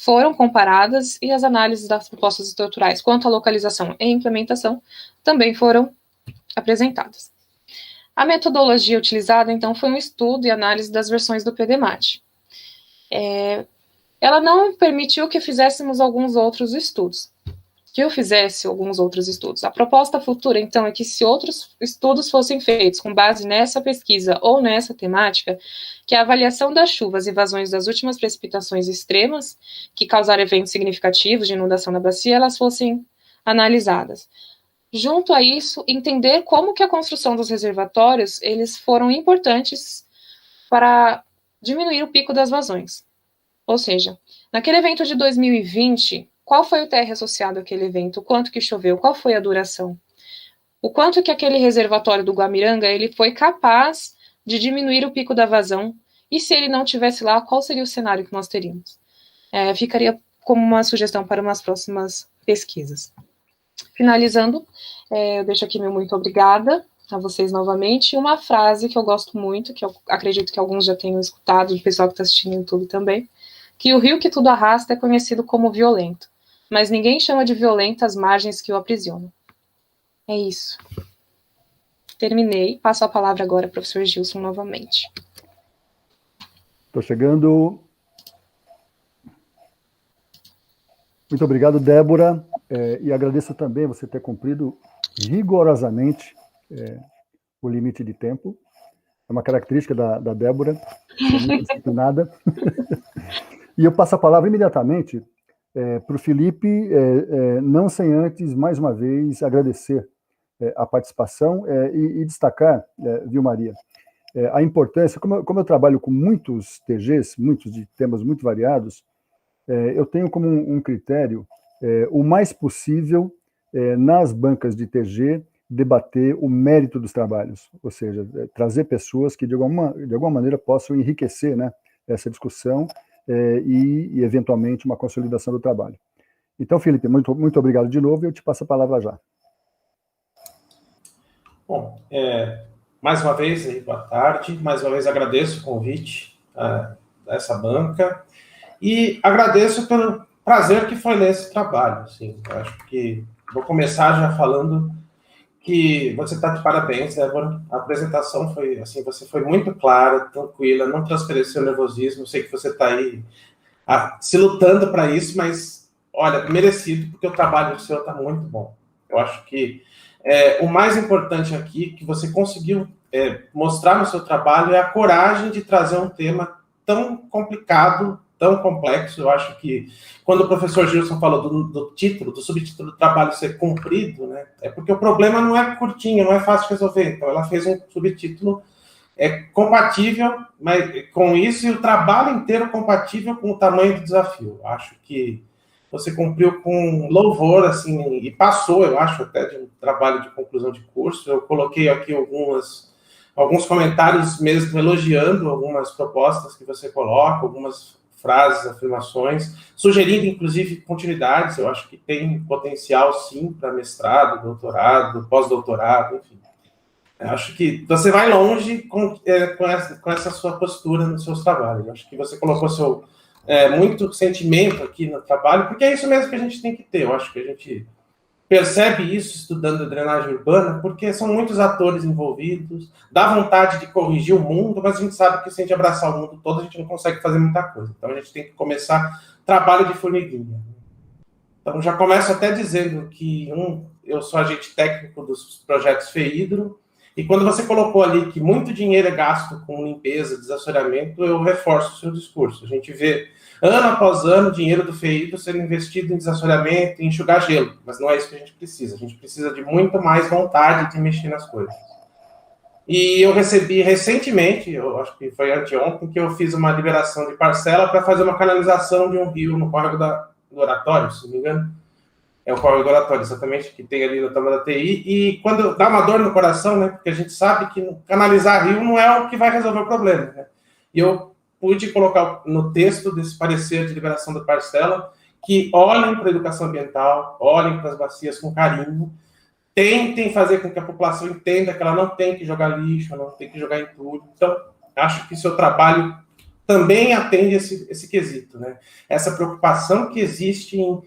foram comparadas e as análises das propostas estruturais quanto à localização e implementação também foram apresentadas. A metodologia utilizada, então, foi um estudo e análise das versões do PDMAT. Ela não permitiu que fizéssemos alguns outros estudos. A proposta futura, então, é que se outros estudos fossem feitos com base nessa pesquisa ou nessa temática, que a avaliação das chuvas e vazões das últimas precipitações extremas, que causaram eventos significativos de inundação na bacia, elas fossem analisadas. Junto a isso, entender como que a construção dos reservatórios, eles foram importantes para diminuir o pico das vazões. Ou seja, naquele evento de 2020, qual foi o TR associado àquele evento? O quanto que choveu? Qual foi a duração? O quanto que aquele reservatório do Guamiranga ele foi capaz de diminuir o pico da vazão? E se ele não tivesse lá, qual seria o cenário que nós teríamos? Ficaria como uma sugestão para umas próximas pesquisas. Finalizando, eu deixo aqui meu muito obrigada a vocês novamente. Uma frase que eu gosto muito, que eu acredito que alguns já tenham escutado, o pessoal que está assistindo no YouTube também, que o rio que tudo arrasta é conhecido como violento, mas ninguém chama de violento as margens que o aprisionam. É isso. Terminei. Passo a palavra agora ao professor Gilson novamente. Estou chegando. Muito obrigado, Débora, e agradeço também você ter cumprido rigorosamente o limite de tempo. É uma característica da Débora, é muito disciplinada. E eu passo a palavra imediatamente para o Felipe, não sem antes, mais uma vez, agradecer a participação e destacar, viu, Maria, a importância, como eu trabalho com muitos TGs, muitos de temas muito variados, eu tenho como um critério o mais possível, nas bancas de TG, debater o mérito dos trabalhos, ou seja, trazer pessoas que de alguma maneira possam enriquecer, né, essa discussão e eventualmente uma consolidação do trabalho. Então, Felipe, muito obrigado de novo e eu te passo a palavra já. Bom, mais uma vez, boa tarde, mais uma vez agradeço o convite a essa banca e agradeço pelo prazer que foi ler esse trabalho. Assim, eu acho que vou começar já falando que você está de parabéns, Débora. A apresentação foi assim, você foi muito clara, tranquila, não transpareceu nervosismo. Eu sei que você está aí se lutando para isso, mas olha, merecido, porque o trabalho seu está muito bom. Eu acho que o mais importante aqui que você conseguiu mostrar no seu trabalho é a coragem de trazer um tema tão complicado, tão complexo. Eu acho que quando o professor Gilson falou do título, do subtítulo do trabalho ser cumprido, né, é porque o problema não é curtinho, não é fácil de resolver. Então, ela fez um subtítulo compatível com isso e o trabalho inteiro compatível com o tamanho do desafio. Acho que você cumpriu com louvor, assim, e passou, eu acho, até de um trabalho de conclusão de curso. Eu coloquei aqui alguns comentários mesmo elogiando algumas propostas que você coloca, algumas frases, afirmações, sugerindo, inclusive, continuidades. Eu acho que tem potencial, sim, para mestrado, doutorado, pós-doutorado, enfim. Eu acho que você vai longe com essa sua postura nos seus trabalhos. Eu acho que você colocou muito sentimento aqui no trabalho, porque é isso mesmo que a gente tem que ter. Eu acho que a gente percebe isso estudando a drenagem urbana, porque são muitos atores envolvidos, dá vontade de corrigir o mundo, mas a gente sabe que se a gente abraçar o mundo todo, a gente não consegue fazer muita coisa. Então, a gente tem que começar trabalho de formiguinha. Então, já começo até dizendo que, eu sou agente técnico dos projetos FEHIDRO, e quando você colocou ali que muito dinheiro é gasto com limpeza, desassoreamento, eu reforço o seu discurso. A gente vê, ano após ano, dinheiro do FEHIDRO sendo investido em desassoreamento, em enxugar gelo, mas não é isso que a gente precisa. A gente precisa de muito mais vontade de mexer nas coisas. E eu recebi recentemente, eu acho que foi anteontem, que eu fiz uma liberação de parcela para fazer uma canalização de um rio no córrego do Oratório, se não me engano. É o córrego do Oratório, exatamente, que tem ali na Tama da TI. E quando dá uma dor no coração, né? Porque a gente sabe que canalizar rio não é o que vai resolver o problema, né? E eu pude colocar no texto desse parecer de liberação da parcela que olhem para a educação ambiental, olhem para as bacias com carinho, tentem fazer com que a população entenda que ela não tem que jogar lixo, não tem que jogar entulho. Então, acho que seu trabalho também atende esse quesito, né? Essa preocupação que existe em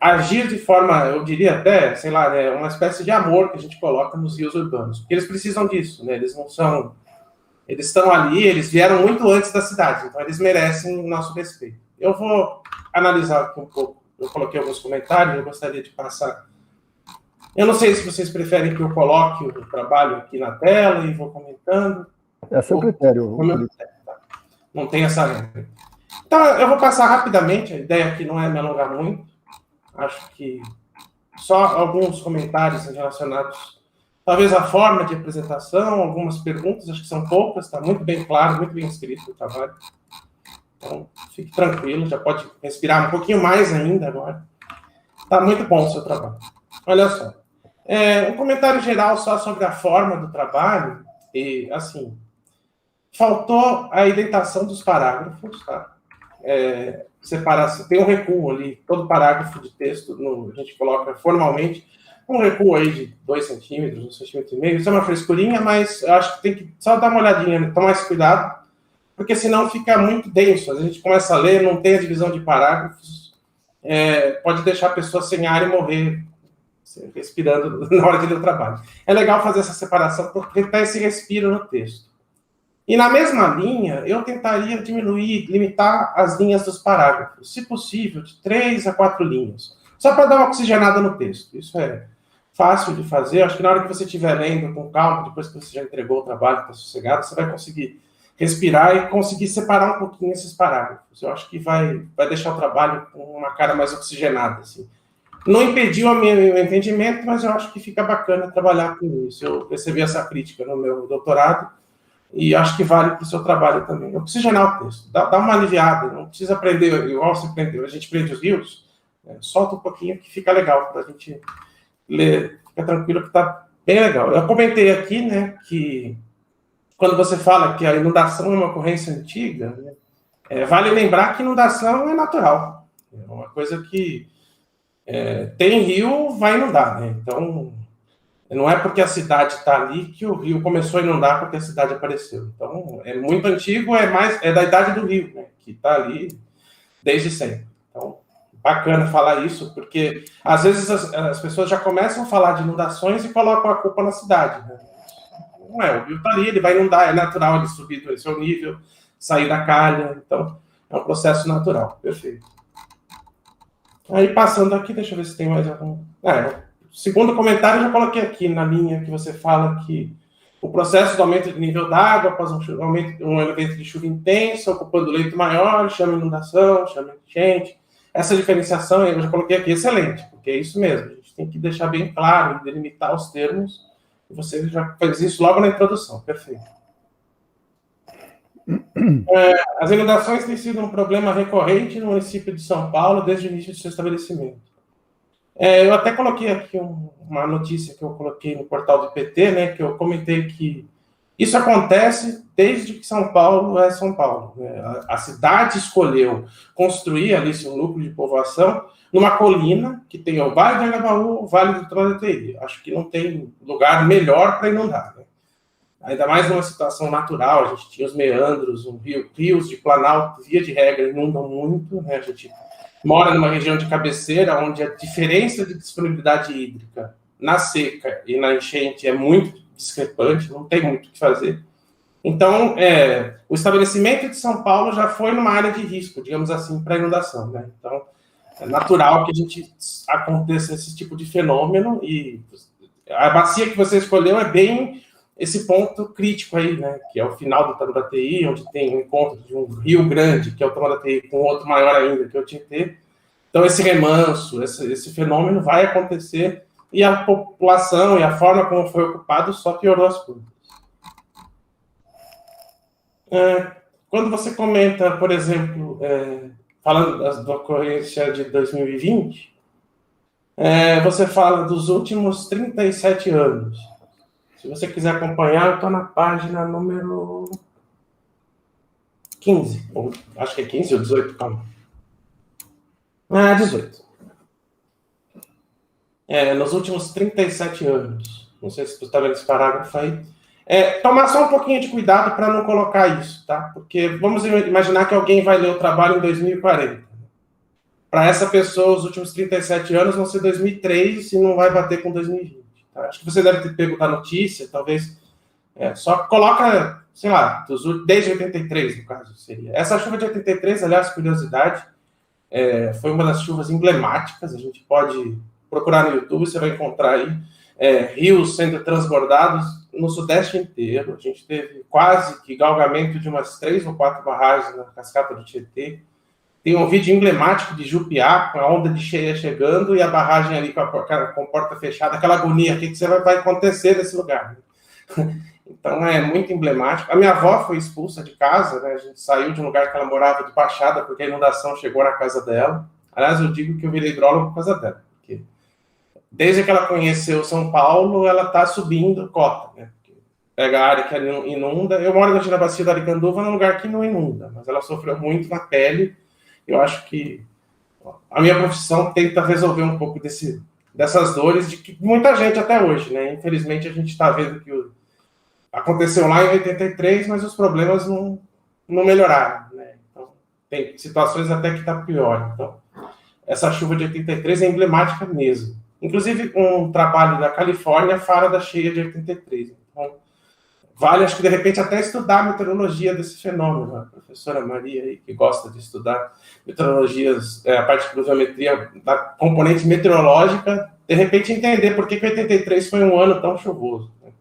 agir de forma, eu diria até, sei lá, né, uma espécie de amor que a gente coloca nos rios urbanos, porque eles precisam disso, né? Eles não são... Eles estão ali, eles vieram muito antes da cidade, então eles merecem o nosso respeito. Eu vou analisar aqui um pouco. Eu coloquei alguns comentários, eu gostaria de passar. Eu não sei se vocês preferem que eu coloque o trabalho aqui na tela e vou comentando. É seu critério. Não tem essa regra. Então, eu vou passar rapidamente, a ideia aqui não é me alongar muito. Acho que só alguns comentários relacionados, talvez a forma de apresentação, algumas perguntas, acho que são poucas, está muito bem claro, muito bem escrito o trabalho. Então, fique tranquilo, já pode respirar um pouquinho mais ainda agora. Está muito bom o seu trabalho. Olha só. Um comentário geral só sobre a forma do trabalho. E, assim, faltou a indentação dos parágrafos, tá? Tem um recuo ali, todo parágrafo de texto, a gente coloca formalmente, um recuo aí de 2 centímetros, 1,5 centímetros. Isso é uma frescurinha, mas eu acho que tem que só dar uma olhadinha, tomar esse cuidado, porque senão fica muito denso. A gente começa a ler, não tem a divisão de parágrafos, pode deixar a pessoa sem ar e morrer respirando na hora de ler o trabalho. É legal fazer essa separação, porque está esse respiro no texto. E na mesma linha, eu tentaria limitar as linhas dos parágrafos, se possível, de 3 a 4 linhas, só para dar uma oxigenada no texto. Isso é fácil de fazer. Acho que na hora que você estiver lendo com calma, depois que você já entregou o trabalho, está sossegado, você vai conseguir respirar e conseguir separar um pouquinho esses parágrafos. Eu acho que vai deixar o trabalho com uma cara mais oxigenada, assim. Não impediu o meu entendimento, mas eu acho que fica bacana trabalhar com isso. Eu recebi essa crítica no meu doutorado e acho que vale para o seu trabalho também. Oxigenar o texto, dá uma aliviada, não precisa aprender igual você aprendeu. A gente prende os rios, solta um pouquinho que fica legal para a gente ler. Fica tranquilo que está bem legal. Eu comentei aqui, né, que quando você fala que a inundação é uma ocorrência antiga, né, vale lembrar que inundação é natural. É uma coisa que tem rio, vai inundar, né? Então, não é porque a cidade está ali que o rio começou a inundar porque a cidade apareceu. Então, é muito antigo, é da idade do rio, né? Que está ali desde sempre. Então, bacana falar isso, porque às vezes as pessoas já começam a falar de inundações e colocam a culpa na cidade, né? Não é, o rio está ali, ele vai inundar, é natural ele subir do seu nível, sair da calha, então é um processo natural, perfeito. Aí passando aqui, deixa eu ver se tem mais algum... segundo comentário, eu já coloquei aqui na linha que você fala que o processo do aumento de nível d'água após um evento de chuva intensa, ocupando leito maior, chama inundação, chama enchente. Essa diferenciação eu já coloquei aqui, excelente, porque é isso mesmo, a gente tem que deixar bem claro, delimitar os termos, e você já fez isso logo na introdução, perfeito. As inundações têm sido um problema recorrente no município de São Paulo desde o início do seu estabelecimento. Eu até coloquei aqui uma notícia que eu coloquei no portal do IPT, né, que eu comentei que isso acontece desde que São Paulo é São Paulo. Né? A cidade escolheu construir ali seu núcleo de povoação numa colina que tem o Vale do Anhangabaú, o Vale do Tamanduateí. Acho que não tem lugar melhor para inundar, né? Ainda mais numa situação natural, a gente tinha os meandros, rios de Planalto, via de regra, inundam muito, né? A gente mora numa região de cabeceira, onde a diferença de disponibilidade hídrica na seca e na enchente é muito discrepante, não tem muito o que fazer. Então, o estabelecimento de São Paulo já foi numa área de risco, digamos assim, para inundação, né? Então, é natural que a gente aconteça esse tipo de fenômeno, e a bacia que você escolheu é bem esse ponto crítico aí, né, que é o final do Tamanduateí, onde tem um encontro de um rio grande, que é o Tamanduateí, com outro maior ainda, que é o Tietê. Então, esse remanso, esse fenômeno vai acontecer, e a população e a forma como foi ocupado só piorou as coisas. Quando você comenta, por exemplo, falando da ocorrência de 2020, você fala dos últimos 37 anos. Se você quiser acompanhar, eu estou na página número 15. Acho que é 15 ou 18, calma. 18. Nos últimos 37 anos. Não sei se você está vendo esse parágrafo aí. Tomar só um pouquinho de cuidado para não colocar isso, tá? Porque vamos imaginar que alguém vai ler o trabalho em 2040. Para essa pessoa, os últimos 37 anos vão ser 2003 e não vai bater com 2020. Tá? Acho que você deve ter pego da notícia, talvez. Só coloca, sei lá, desde 83, no caso, seria. Essa chuva de 83, aliás, curiosidade, foi uma das chuvas emblemáticas. A gente pode procurar no YouTube, você vai encontrar aí rios sendo transbordados no Sudeste inteiro. A gente teve quase que galgamento de umas 3 ou 4 barragens na cascata do Tietê. Tem um vídeo emblemático de Jupiá, com a onda de cheia chegando e a barragem ali com a porta fechada, aquela agonia, o que vai acontecer nesse lugar? Então é muito emblemático. A minha avó foi expulsa de casa, né? A gente saiu de um lugar que ela morava de Baixada, porque a inundação chegou na casa dela. Aliás, eu digo que eu virei hidrólogo por causa dela. Porque desde que ela conheceu São Paulo, ela está subindo cota, né? Pega a área que inunda. Eu moro na Bacia da Aricanduva, num lugar que não inunda, mas ela sofreu muito na pele. Eu acho que a minha profissão tenta resolver um pouco dessas dores de que muita gente até hoje, né? Infelizmente, a gente está vendo que aconteceu lá em 83, mas os problemas não melhoraram, né? Então, tem situações até que está pior. Então, essa chuva de 83 é emblemática mesmo. Inclusive, um trabalho da Califórnia fala da cheia de 83. Então, vale, acho que, de repente, até estudar a meteorologia desse fenômeno. A professora Maria, aí, que gosta de estudar meteorologias, a parte de pluviometria, da componente meteorológica, de repente entender por que 83 foi um ano tão chuvoso. Né?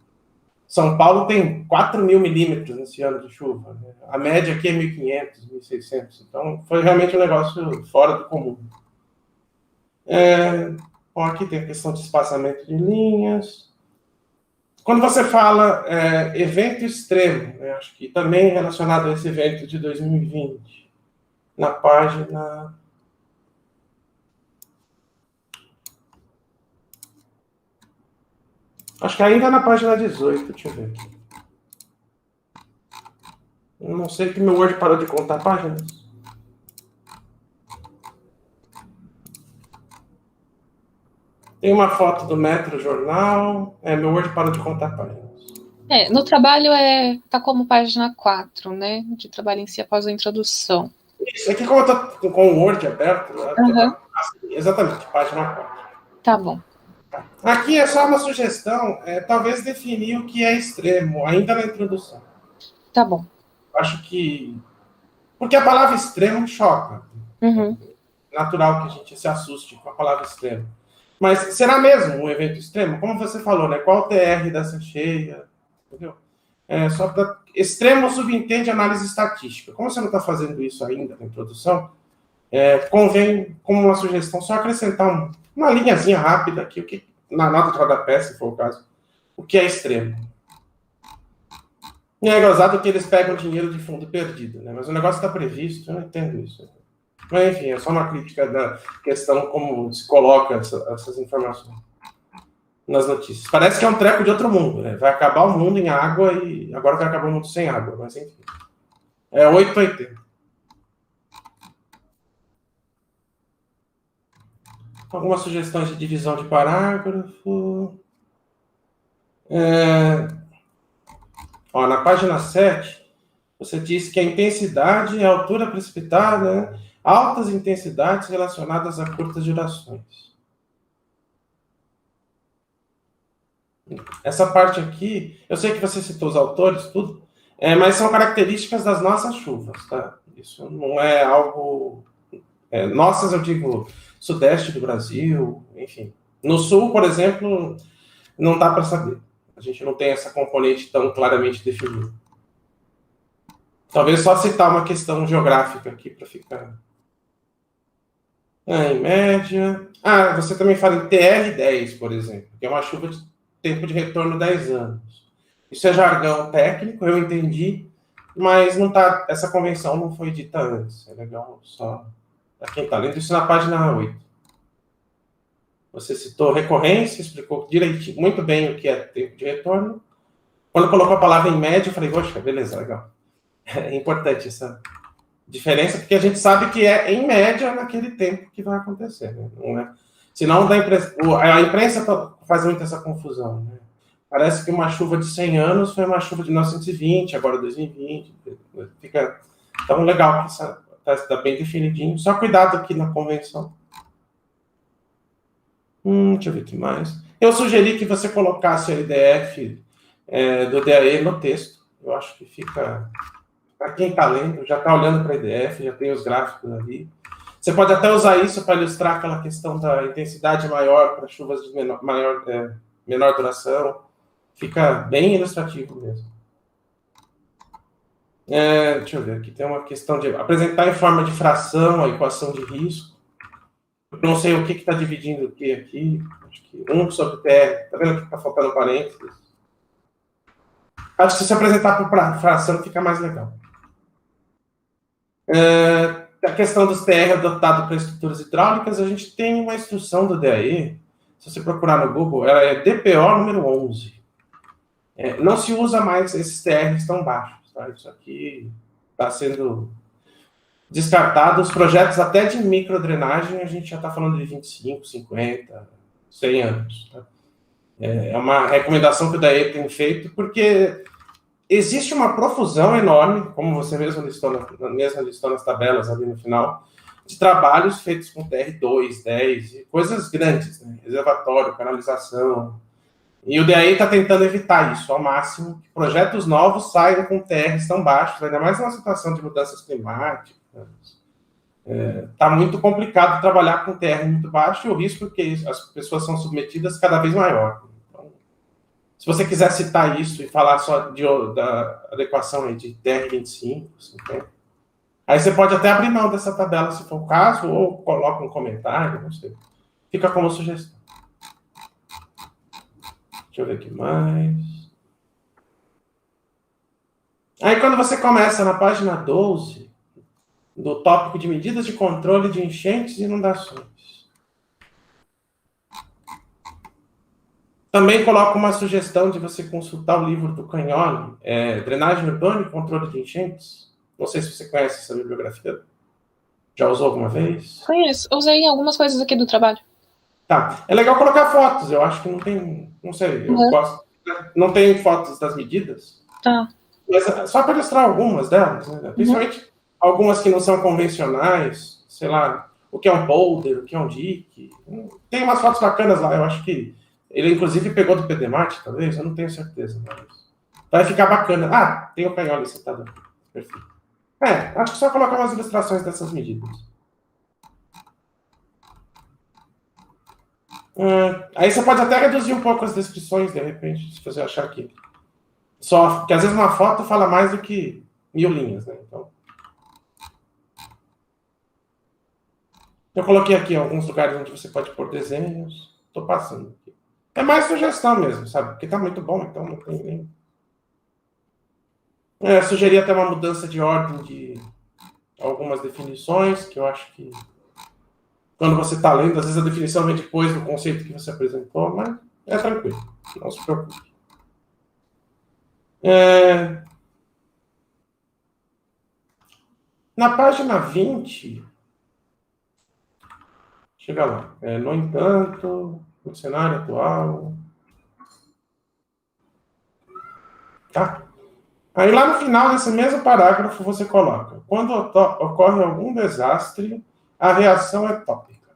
São Paulo tem 4.000 milímetros nesse ano de chuva. Né? A média aqui é 1.500, 1.600. Então, foi realmente um negócio fora do comum. Bom, aqui tem a questão de espaçamento de linhas. Quando você fala evento extremo, né, acho que também relacionado a esse evento de 2020, na página... Acho que ainda na página 18, deixa eu ver aqui. Eu não sei que meu Word parou de contar páginas. Tem uma foto do Metro Jornal. Meu Word parou de contar páginas. No trabalho tá como página 4, né? De trabalho em si após a introdução. Isso, aqui como eu tô com o Word aberto, exatamente, página 4. Tá bom. Aqui é só uma sugestão, talvez definir o que é extremo, ainda na introdução. Tá bom. Acho que... Porque a palavra extremo choca. Uhum. Natural que a gente se assuste com a palavra extremo. Mas será mesmo um evento extremo? Como você falou, né? Qual o TR dessa cheia? Entendeu? Só pra... Extremo subentende análise estatística. Como você não está fazendo isso ainda na introdução, convém, como uma sugestão, só acrescentar uma linhazinha rápida aqui, na nota de rodapé, se for o caso, o que é extremo. E é gozado que eles pegam dinheiro de fundo perdido, né? Mas o negócio está previsto, eu não entendo isso. Mas, enfim, é só uma crítica da questão como se coloca essas informações nas notícias. Parece que é um treco de outro mundo, né? Vai acabar o mundo em água e agora vai acabar o mundo sem água, mas enfim. 880. Algumas sugestões de divisão de parágrafo. Na página 7, você diz que a intensidade é a altura precipitada, né? Altas intensidades relacionadas a curtas durações. Essa parte aqui, eu sei que você citou os autores, tudo, mas são características das nossas chuvas, tá? Isso não é algo... nossas, eu digo, sudeste do Brasil, enfim. No sul, por exemplo, não dá para saber. A gente não tem essa componente tão claramente definida. Talvez só citar uma questão geográfica aqui para ficar... em média... você também fala em TR10, por exemplo, que é uma chuva de tempo de retorno 10 anos. Isso é jargão técnico, eu entendi, mas não tá, essa convenção não foi dita antes. É legal só para quem está lendo isso na página 8. Você citou recorrência, explicou direitinho, muito bem o que é tempo de retorno. Quando colocou a palavra em média, eu falei, poxa, beleza, legal. É importante essa diferença, porque a gente sabe que é em média naquele tempo que vai acontecer, né? Não é? Senão a imprensa faz muito essa confusão, né? Parece que uma chuva de 100 anos foi uma chuva de 1920, agora 2020. Fica tão legal que está bem definidinho. Só cuidado aqui na convenção. Deixa eu ver o que mais. Eu sugeri que você colocasse a IDF do DAE no texto. Eu acho que fica... Para quem está lendo, já está olhando para a IDF, já tem os gráficos ali. Você pode até usar isso para ilustrar aquela questão da intensidade maior para chuvas de menor duração. Fica bem ilustrativo mesmo. Deixa eu ver, aqui tem uma questão de apresentar em forma de fração a equação de risco. Eu não sei o que está dividindo o que aqui. Acho que 1 sobre TR. Está vendo que está faltando parênteses? Acho que se apresentar por fração fica mais legal. A questão dos TR adotado para estruturas hidráulicas, a gente tem uma instrução do DAE. Se você procurar no Google, ela é DPO número 11. Não se usa mais esses TRs tão baixos. Tá? Isso aqui está sendo descartado. Os projetos até de microdrenagem, a gente já está falando de 25, 50, 100 anos. Tá? É uma recomendação que o DAE tem feito, porque existe uma profusão enorme, como você mesmo listou nas tabelas ali no final, de trabalhos feitos com TR2, 10, coisas grandes, né? Reservatório, canalização. E o DAE está tentando evitar isso ao máximo, que projetos novos saiam com TRs tão baixos, ainda mais numa situação de mudanças climáticas. Está muito complicado trabalhar com TR muito baixo e o risco que as pessoas são submetidas cada vez maior. Então, se você quiser citar isso e falar só da adequação aí de TR25, 50, aí você pode até abrir mão dessa tabela, se for o caso, ou coloca um comentário, não sei. Fica como sugestão. Deixa eu ver aqui mais. Aí, quando você começa na página 12, do tópico de medidas de controle de enchentes e inundações. Também coloco uma sugestão de você consultar o livro do Cagnoli, Drenagem Urbana e Controle de Enchentes. Não sei se você conhece essa bibliografia. Já usou alguma vez? Conheço. Usei algumas coisas aqui do trabalho. Tá. É legal colocar fotos. Eu acho que não tem... Não sei. Eu gosto... Não tem fotos das medidas. Tá. Mas só para ilustrar algumas delas, né? Principalmente algumas que não são convencionais. Sei lá, o que é um boulder, o que é um dique. Tem umas fotos bacanas lá. Eu acho que ele, inclusive, pegou do PDMAT, talvez. Eu não tenho certeza. Mas vai ficar bacana. Tem o Cagnoli sentado aqui. Perfeito. Acho que só colocar umas ilustrações dessas medidas. Aí você pode até reduzir um pouco as descrições, de repente, se você achar que... Só, porque às vezes uma foto fala mais do que 1000 linhas, né? Então... Eu coloquei aqui alguns lugares onde você pode pôr desenhos. Estou passando aqui. É mais sugestão mesmo, sabe? Porque está muito bom, então não tem nem... Sugeri até uma mudança de ordem de algumas definições, que eu acho que quando você está lendo, às vezes a definição vem depois do conceito que você apresentou, mas é tranquilo, não se preocupe. Na página 20, chega lá. No entanto, no cenário atual... Tá? Aí lá no final desse mesmo parágrafo você coloca: quando ocorre algum desastre, a reação é tópica.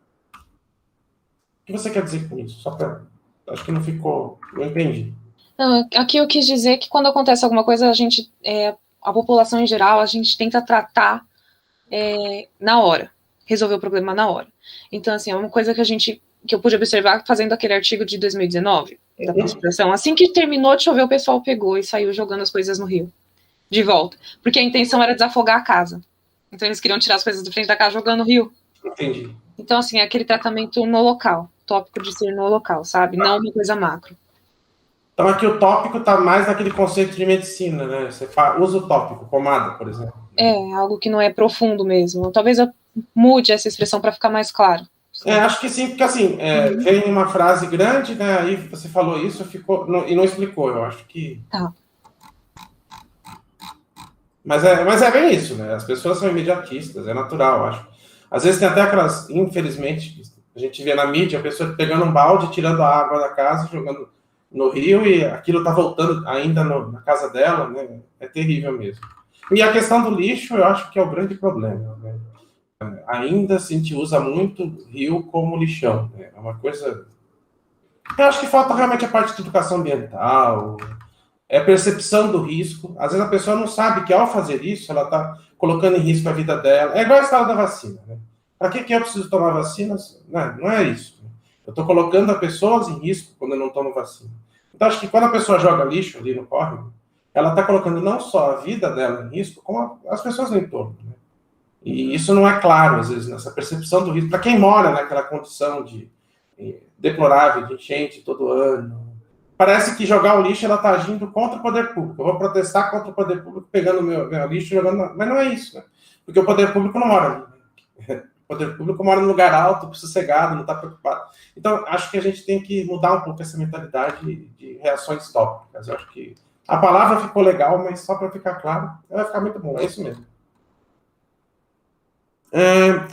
O que você quer dizer com isso? Só para... Acho que não ficou... Não entendi. Não, aqui eu quis dizer que quando acontece alguma coisa, a população em geral, a gente tenta tratar na hora. Resolver o problema na hora. Então, assim, é uma coisa que eu pude observar fazendo aquele artigo de 2019, da precipitação. Assim que terminou de chover, o pessoal pegou e saiu jogando as coisas no rio. De volta. Porque a intenção era desafogar a casa. Então eles queriam tirar as coisas de frente da casa jogando no rio. Entendi. Então, assim, é aquele tratamento no local. Tópico de ser no local, sabe? Não uma coisa macro. Então aqui o tópico está mais naquele conceito de medicina, né? Você usa o tópico, pomada, por exemplo. Algo que não é profundo mesmo. Talvez eu mude essa expressão para ficar mais claro. Acho que sim, porque assim, vem uma frase grande, né? Aí você falou isso, e não explicou. Eu acho que... Tá. Mas é bem isso, né? As pessoas são imediatistas, é natural, acho. Às vezes tem até aquelas, infelizmente, a gente vê na mídia, a pessoa pegando um balde, tirando a água da casa, jogando no rio e aquilo está voltando ainda na casa dela, né? É terrível mesmo. E a questão do lixo, eu acho que é o grande problema, né? Ainda a gente usa muito rio como lixão, né? É uma coisa... Eu acho que falta realmente a parte de educação ambiental, percepção do risco. Às vezes a pessoa não sabe que ao fazer isso, ela está colocando em risco a vida dela. É igual a história da vacina, né? Para que eu preciso tomar vacinas? Não é isso. Eu estou colocando as pessoas em risco quando eu não tomo vacina. Então, acho que quando a pessoa joga lixo ali no córrego, ela está colocando não só a vida dela em risco, como as pessoas no entorno, né? E isso não é claro, às vezes, nessa percepção do risco. Para quem mora naquela condição deplorável de enchente todo ano, parece que jogar o lixo ela está agindo contra o poder público. Eu vou protestar contra o poder público pegando meu lixo e jogando... Mas não é isso, né? Porque o poder público não mora ali. Né? O poder público mora num lugar alto, sossegado, não está preocupado. Então, acho que a gente tem que mudar um pouco essa mentalidade de reações tópicas. Eu acho que a palavra ficou legal, mas só para ficar claro, vai ficar muito bom. É isso mesmo.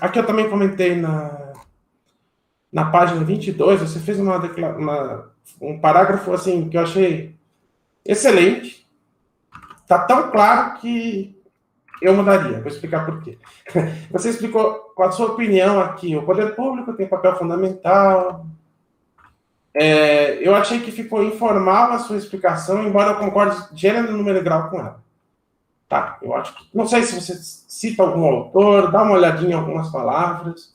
Aqui eu também comentei na página 22, você fez um parágrafo assim que eu achei excelente. Está tão claro que eu mudaria. Vou explicar por quê. Você explicou com a sua opinião aqui, o poder público tem papel fundamental. Eu achei que ficou informal a sua explicação, embora eu concorde gênero, número e grau com ela. Tá, eu acho que... Não sei se você cita algum autor, dá uma olhadinha em algumas palavras.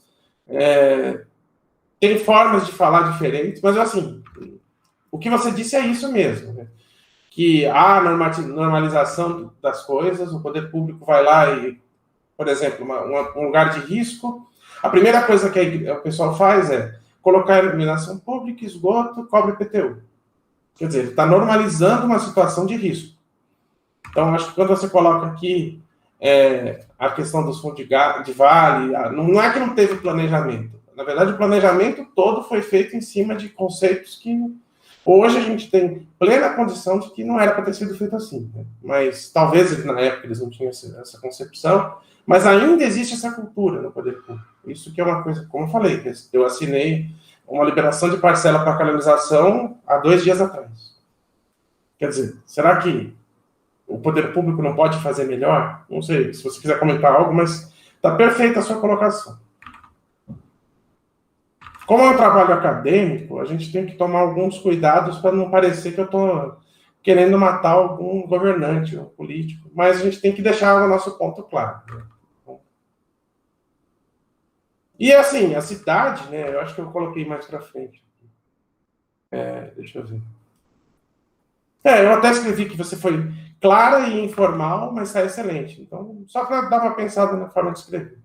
Tem formas de falar diferentes, mas, assim, o que você disse é isso mesmo, né? Que há normalização das coisas, o poder público vai lá e, por exemplo, um lugar de risco, a primeira coisa que o pessoal faz é colocar iluminação pública, esgoto, cobre PTU. Quer dizer, ele está normalizando uma situação de risco. Então, acho que quando você coloca aqui a questão dos fundos de vale, não é que não teve planejamento. Na verdade, o planejamento todo foi feito em cima de conceitos que hoje a gente tem plena condição de que não era para ter sido feito assim. Né? Mas talvez na época eles não tinham essa concepção, mas ainda existe essa cultura no poder público. Isso que é uma coisa, como eu falei, eu assinei uma liberação de parcela para canalização há 2 dias atrás. Quer dizer, será que o poder público não pode fazer melhor? Não sei se você quiser comentar algo, mas está perfeita a sua colocação. Como é um trabalho acadêmico, a gente tem que tomar alguns cuidados para não parecer que eu estou querendo matar algum governante ou político, mas a gente tem que deixar o nosso ponto claro. Né? E, assim, a cidade, né, eu acho que eu coloquei mais para frente. Deixa eu ver. Eu até escrevi que você foi clara e informal, mas está excelente. Então, só para dar uma pensada na forma de escrever.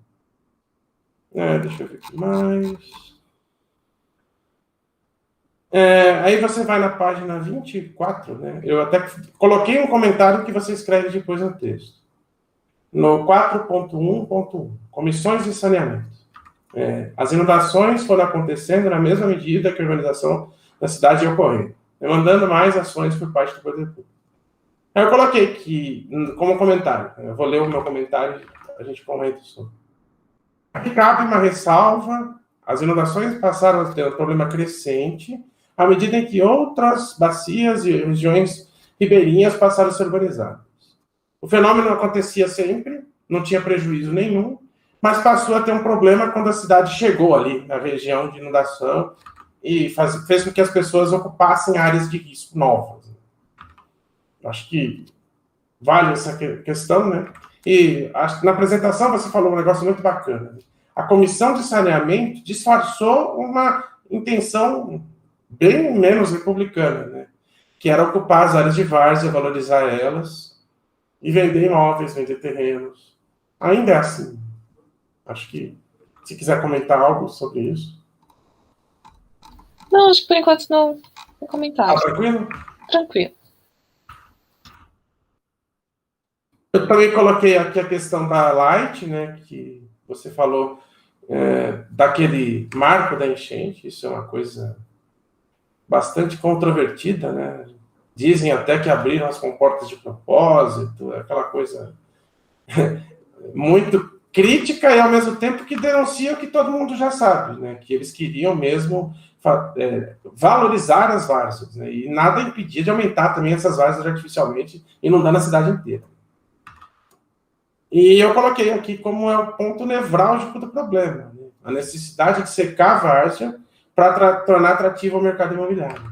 Deixa eu ver aqui mais. Aí você vai na página 24, né? Eu até coloquei um comentário que você escreve depois no texto. No 4.1.1, comissões de saneamento. As inundações foram acontecendo na mesma medida que a urbanização da cidade ia ocorrendo, demandando mais ações por parte do poder público. Aí eu coloquei que, como comentário, eu vou ler o meu comentário e a gente comenta sobre. Aqui cabe uma ressalva: as inundações passaram a ter um problema crescente à medida em que outras bacias e regiões ribeirinhas passaram a ser urbanizadas. O fenômeno acontecia sempre, não tinha prejuízo nenhum, mas passou a ter um problema quando a cidade chegou ali na região de inundação e fez com que as pessoas ocupassem áreas de risco novas. Acho que vale essa questão, né? E na apresentação você falou um negócio muito bacana. A comissão de saneamento disfarçou uma intenção bem menos republicana, né? Que era ocupar as áreas de várzea, valorizar elas e vender imóveis, vender terrenos. Ainda é assim. Acho que, se quiser comentar algo sobre isso. Não, acho que por enquanto não vou comentar. Tranquilo? Tranquilo. Eu também coloquei aqui a questão da Light, né, que você falou daquele marco da enchente. Isso é uma coisa bastante controvertida, né? Dizem até que abriram as comportas de propósito, aquela coisa muito crítica e, ao mesmo tempo, que denuncia o que todo mundo já sabe, né? Que eles queriam mesmo valorizar as várzeas, né? E nada impedia de aumentar também essas várzeas artificialmente, inundando a cidade inteira. E eu coloquei aqui como é o ponto nevrálgico do problema, né? A necessidade de secar a várzea para tornar atrativo o mercado imobiliário.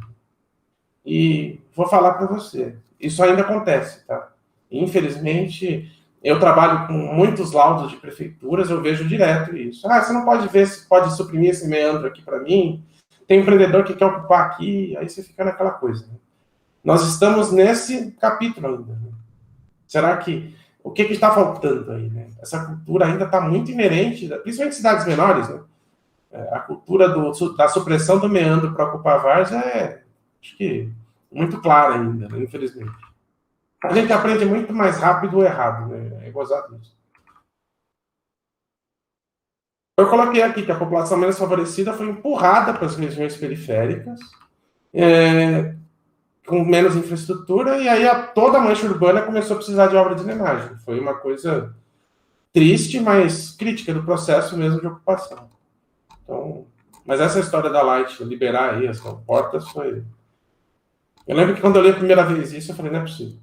E vou falar para você, isso ainda acontece, tá? Infelizmente, eu trabalho com muitos laudos de prefeituras, eu vejo direto isso. Você não pode ver se pode suprimir esse meandro aqui para mim? Tem empreendedor que quer ocupar aqui, aí você fica naquela coisa, né? Nós estamos nesse capítulo ainda, né? Será que... O que está faltando aí, né? Essa cultura ainda está muito inerente, principalmente em cidades menores, né? A cultura da supressão do meandro para ocupar a várzea é, acho que, muito clara ainda, né? Infelizmente. A gente aprende muito mais rápido ou errado, né? É gozado isso. Eu coloquei aqui que a população menos favorecida foi empurrada para as regiões periféricas, com menos infraestrutura, e aí toda a mancha urbana começou a precisar de obra de drenagem. Foi uma coisa triste, mas crítica do processo mesmo de ocupação. Então, mas essa história da Light liberar aí as portas foi... Eu lembro que quando eu li a primeira vez isso, eu falei, não é possível.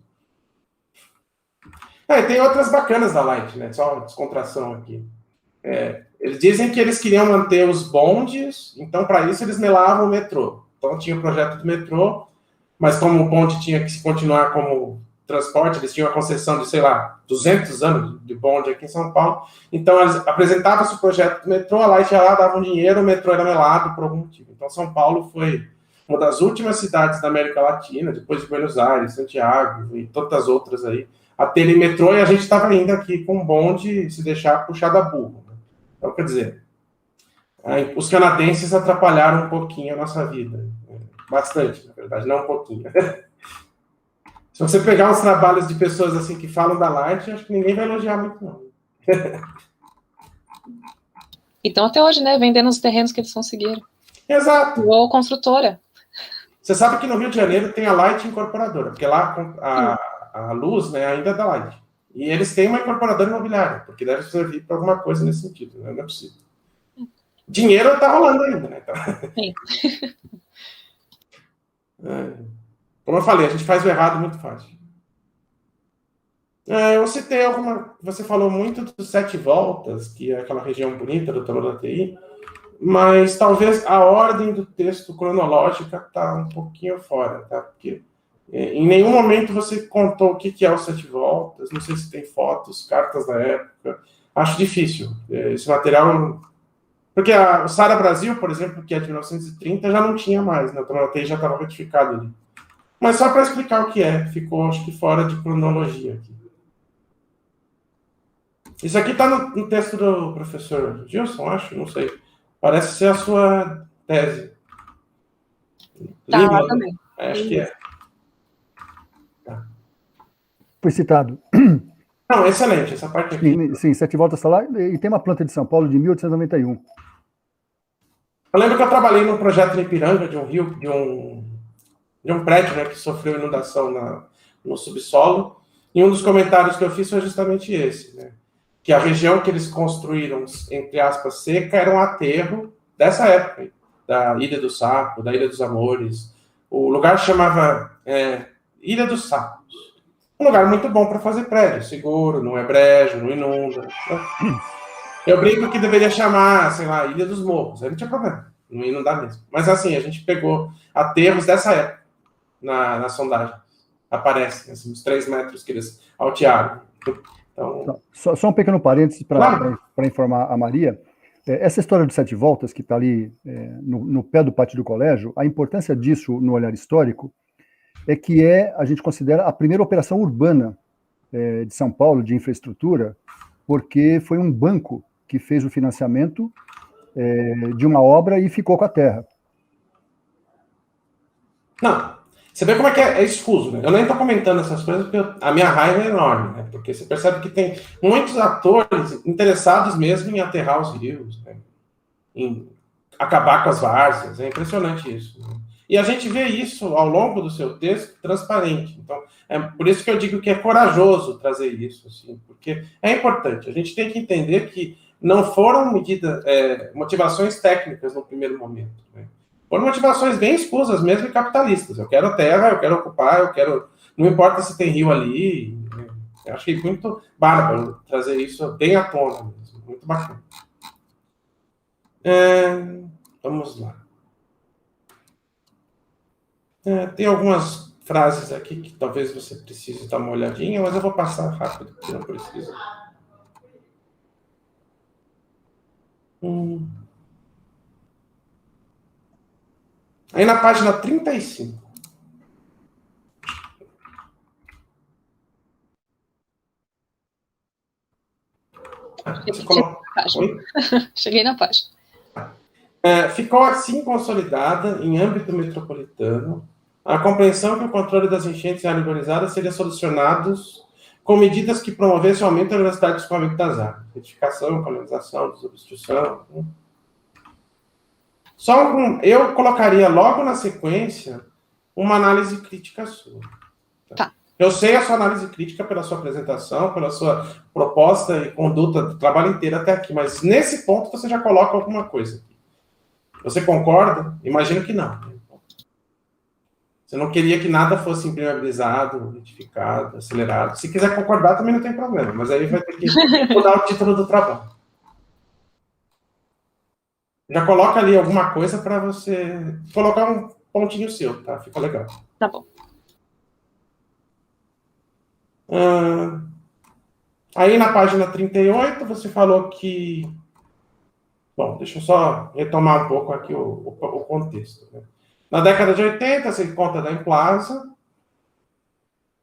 Tem outras bacanas da Light, né? Só uma descontração aqui. Eles dizem que eles queriam manter os bondes, então para isso eles melavam o metrô. Então tinha o projeto do metrô, mas como o bonde tinha que continuar como transporte, eles tinham a concessão de, sei lá, 200 anos de bonde aqui em São Paulo. Então eles apresentavam esse projeto do metrô, a Light ia lá, dava um dinheiro, o metrô era melado por algum motivo. Então São Paulo foi uma das últimas cidades da América Latina, depois de Buenos Aires, Santiago e tantas outras aí, a terem metrô, e a gente estava ainda aqui com um bonde, se deixar puxado a burro. Né? Então, quer dizer, os canadenses atrapalharam um pouquinho a nossa vida. Bastante, na verdade, não um pouquinho. Se você pegar uns trabalhos de pessoas assim que falam da Light, acho que ninguém vai elogiar muito, não. Então, até hoje, né, vendendo os terrenos que eles conseguiram. Exato. Ou construtora. Você sabe que no Rio de Janeiro tem a Light Incorporadora, porque lá a luz, né, ainda é da Light. E eles têm uma incorporadora imobiliária, porque deve servir para alguma coisa nesse sentido, né? Não é possível. Dinheiro está rolando ainda, né? Sim. Como eu falei, a gente faz o errado muito fácil. Eu citei você falou muito dos 7 voltas, que é aquela região bonita do Tamanho da TI, mas talvez a ordem do texto cronológica está um pouquinho fora, tá? Porque em nenhum momento você contou o que é o 7 voltas, não sei se tem fotos, cartas da época. Acho difícil. Esse material... Porque o Sara Brasil, por exemplo, que é de 1930, já não tinha mais, né? O Tamanho da TI já estava retificado ali. Mas só para explicar o que ficou, acho que fora de cronologia aqui. Isso aqui está no texto do professor Gilson, acho, não sei. Parece ser a sua tese. Tá, Lima, lá também. Acho que é. Tá. Foi citado. Não, excelente, essa parte aqui. Sim, 7 voltas está lá, e tem uma planta de São Paulo de 1891. Eu lembro que eu trabalhei num projeto em Ipiranga, de um prédio, né, que sofreu inundação no subsolo, e um dos comentários que eu fiz foi justamente esse, né, que a região que eles construíram, entre aspas, seca, era um aterro dessa época, da Ilha do Sapo, da Ilha dos Amores. O lugar chamava Ilha dos Sapos. Um lugar muito bom para fazer prédio, seguro, não é brejo, não inunda. Eu brinco que deveria chamar, sei lá, Ilha dos Morros, aí não tinha problema, não ia inundar mesmo. Mas assim, a gente pegou aterros dessa época na sondagem. Aparecem, assim, os 3 metros que eles altearam. Então... Só um pequeno parênteses para informar a Maria. Essa história de 7 voltas, que está ali no pé do pátio do colégio, a importância disso no olhar histórico é que a gente considera a primeira operação urbana de São Paulo, de infraestrutura, porque foi um banco que fez o financiamento de uma obra e ficou com a terra. Não, você vê como é que é escuso, né? Eu nem estou comentando essas coisas porque a minha raiva é enorme, né? Porque você percebe que tem muitos atores interessados mesmo em aterrar os rios, né? Em acabar com as várzeas, é impressionante isso. Né? E a gente vê isso ao longo do seu texto transparente. Então, é por isso que eu digo que é corajoso trazer isso, assim, porque é importante. A gente tem que entender que não foram motivações técnicas no primeiro momento, né? Foram motivações bem escusas mesmo e capitalistas. Eu quero terra, eu quero ocupar, eu quero... Não importa se tem rio ali. Né? Eu achei muito bárbaro trazer isso bem à tona mesmo. Muito bacana. Vamos lá. Tem algumas frases aqui que talvez você precise dar uma olhadinha, mas eu vou passar rápido, porque não precisa. Aí na página 35. Você colocou... Cheguei na página. Ficou assim consolidada, em âmbito metropolitano, a compreensão que o controle das enchentes e áreas urbanizadas seria solucionados com medidas que promovessem o aumento da velocidade de escoamento das águas, retificação, canalização, desobstrução. Eu colocaria logo na sequência uma análise crítica sua. Tá. Eu sei a sua análise crítica pela sua apresentação, pela sua proposta e conduta do trabalho inteiro até aqui, mas nesse ponto você já coloca alguma coisa. Você concorda? Imagino que não. Você não queria que nada fosse impermeabilizado, retificado, acelerado. Se quiser concordar, também não tem problema, mas aí vai ter que mudar o título do trabalho. Já coloca ali alguma coisa para você colocar um pontinho seu, tá? Fica legal. Tá bom. Aí na página 38, você falou que... Bom, deixa eu só retomar um pouco aqui o contexto. Né? Na década de 80, você conta da Emplasa,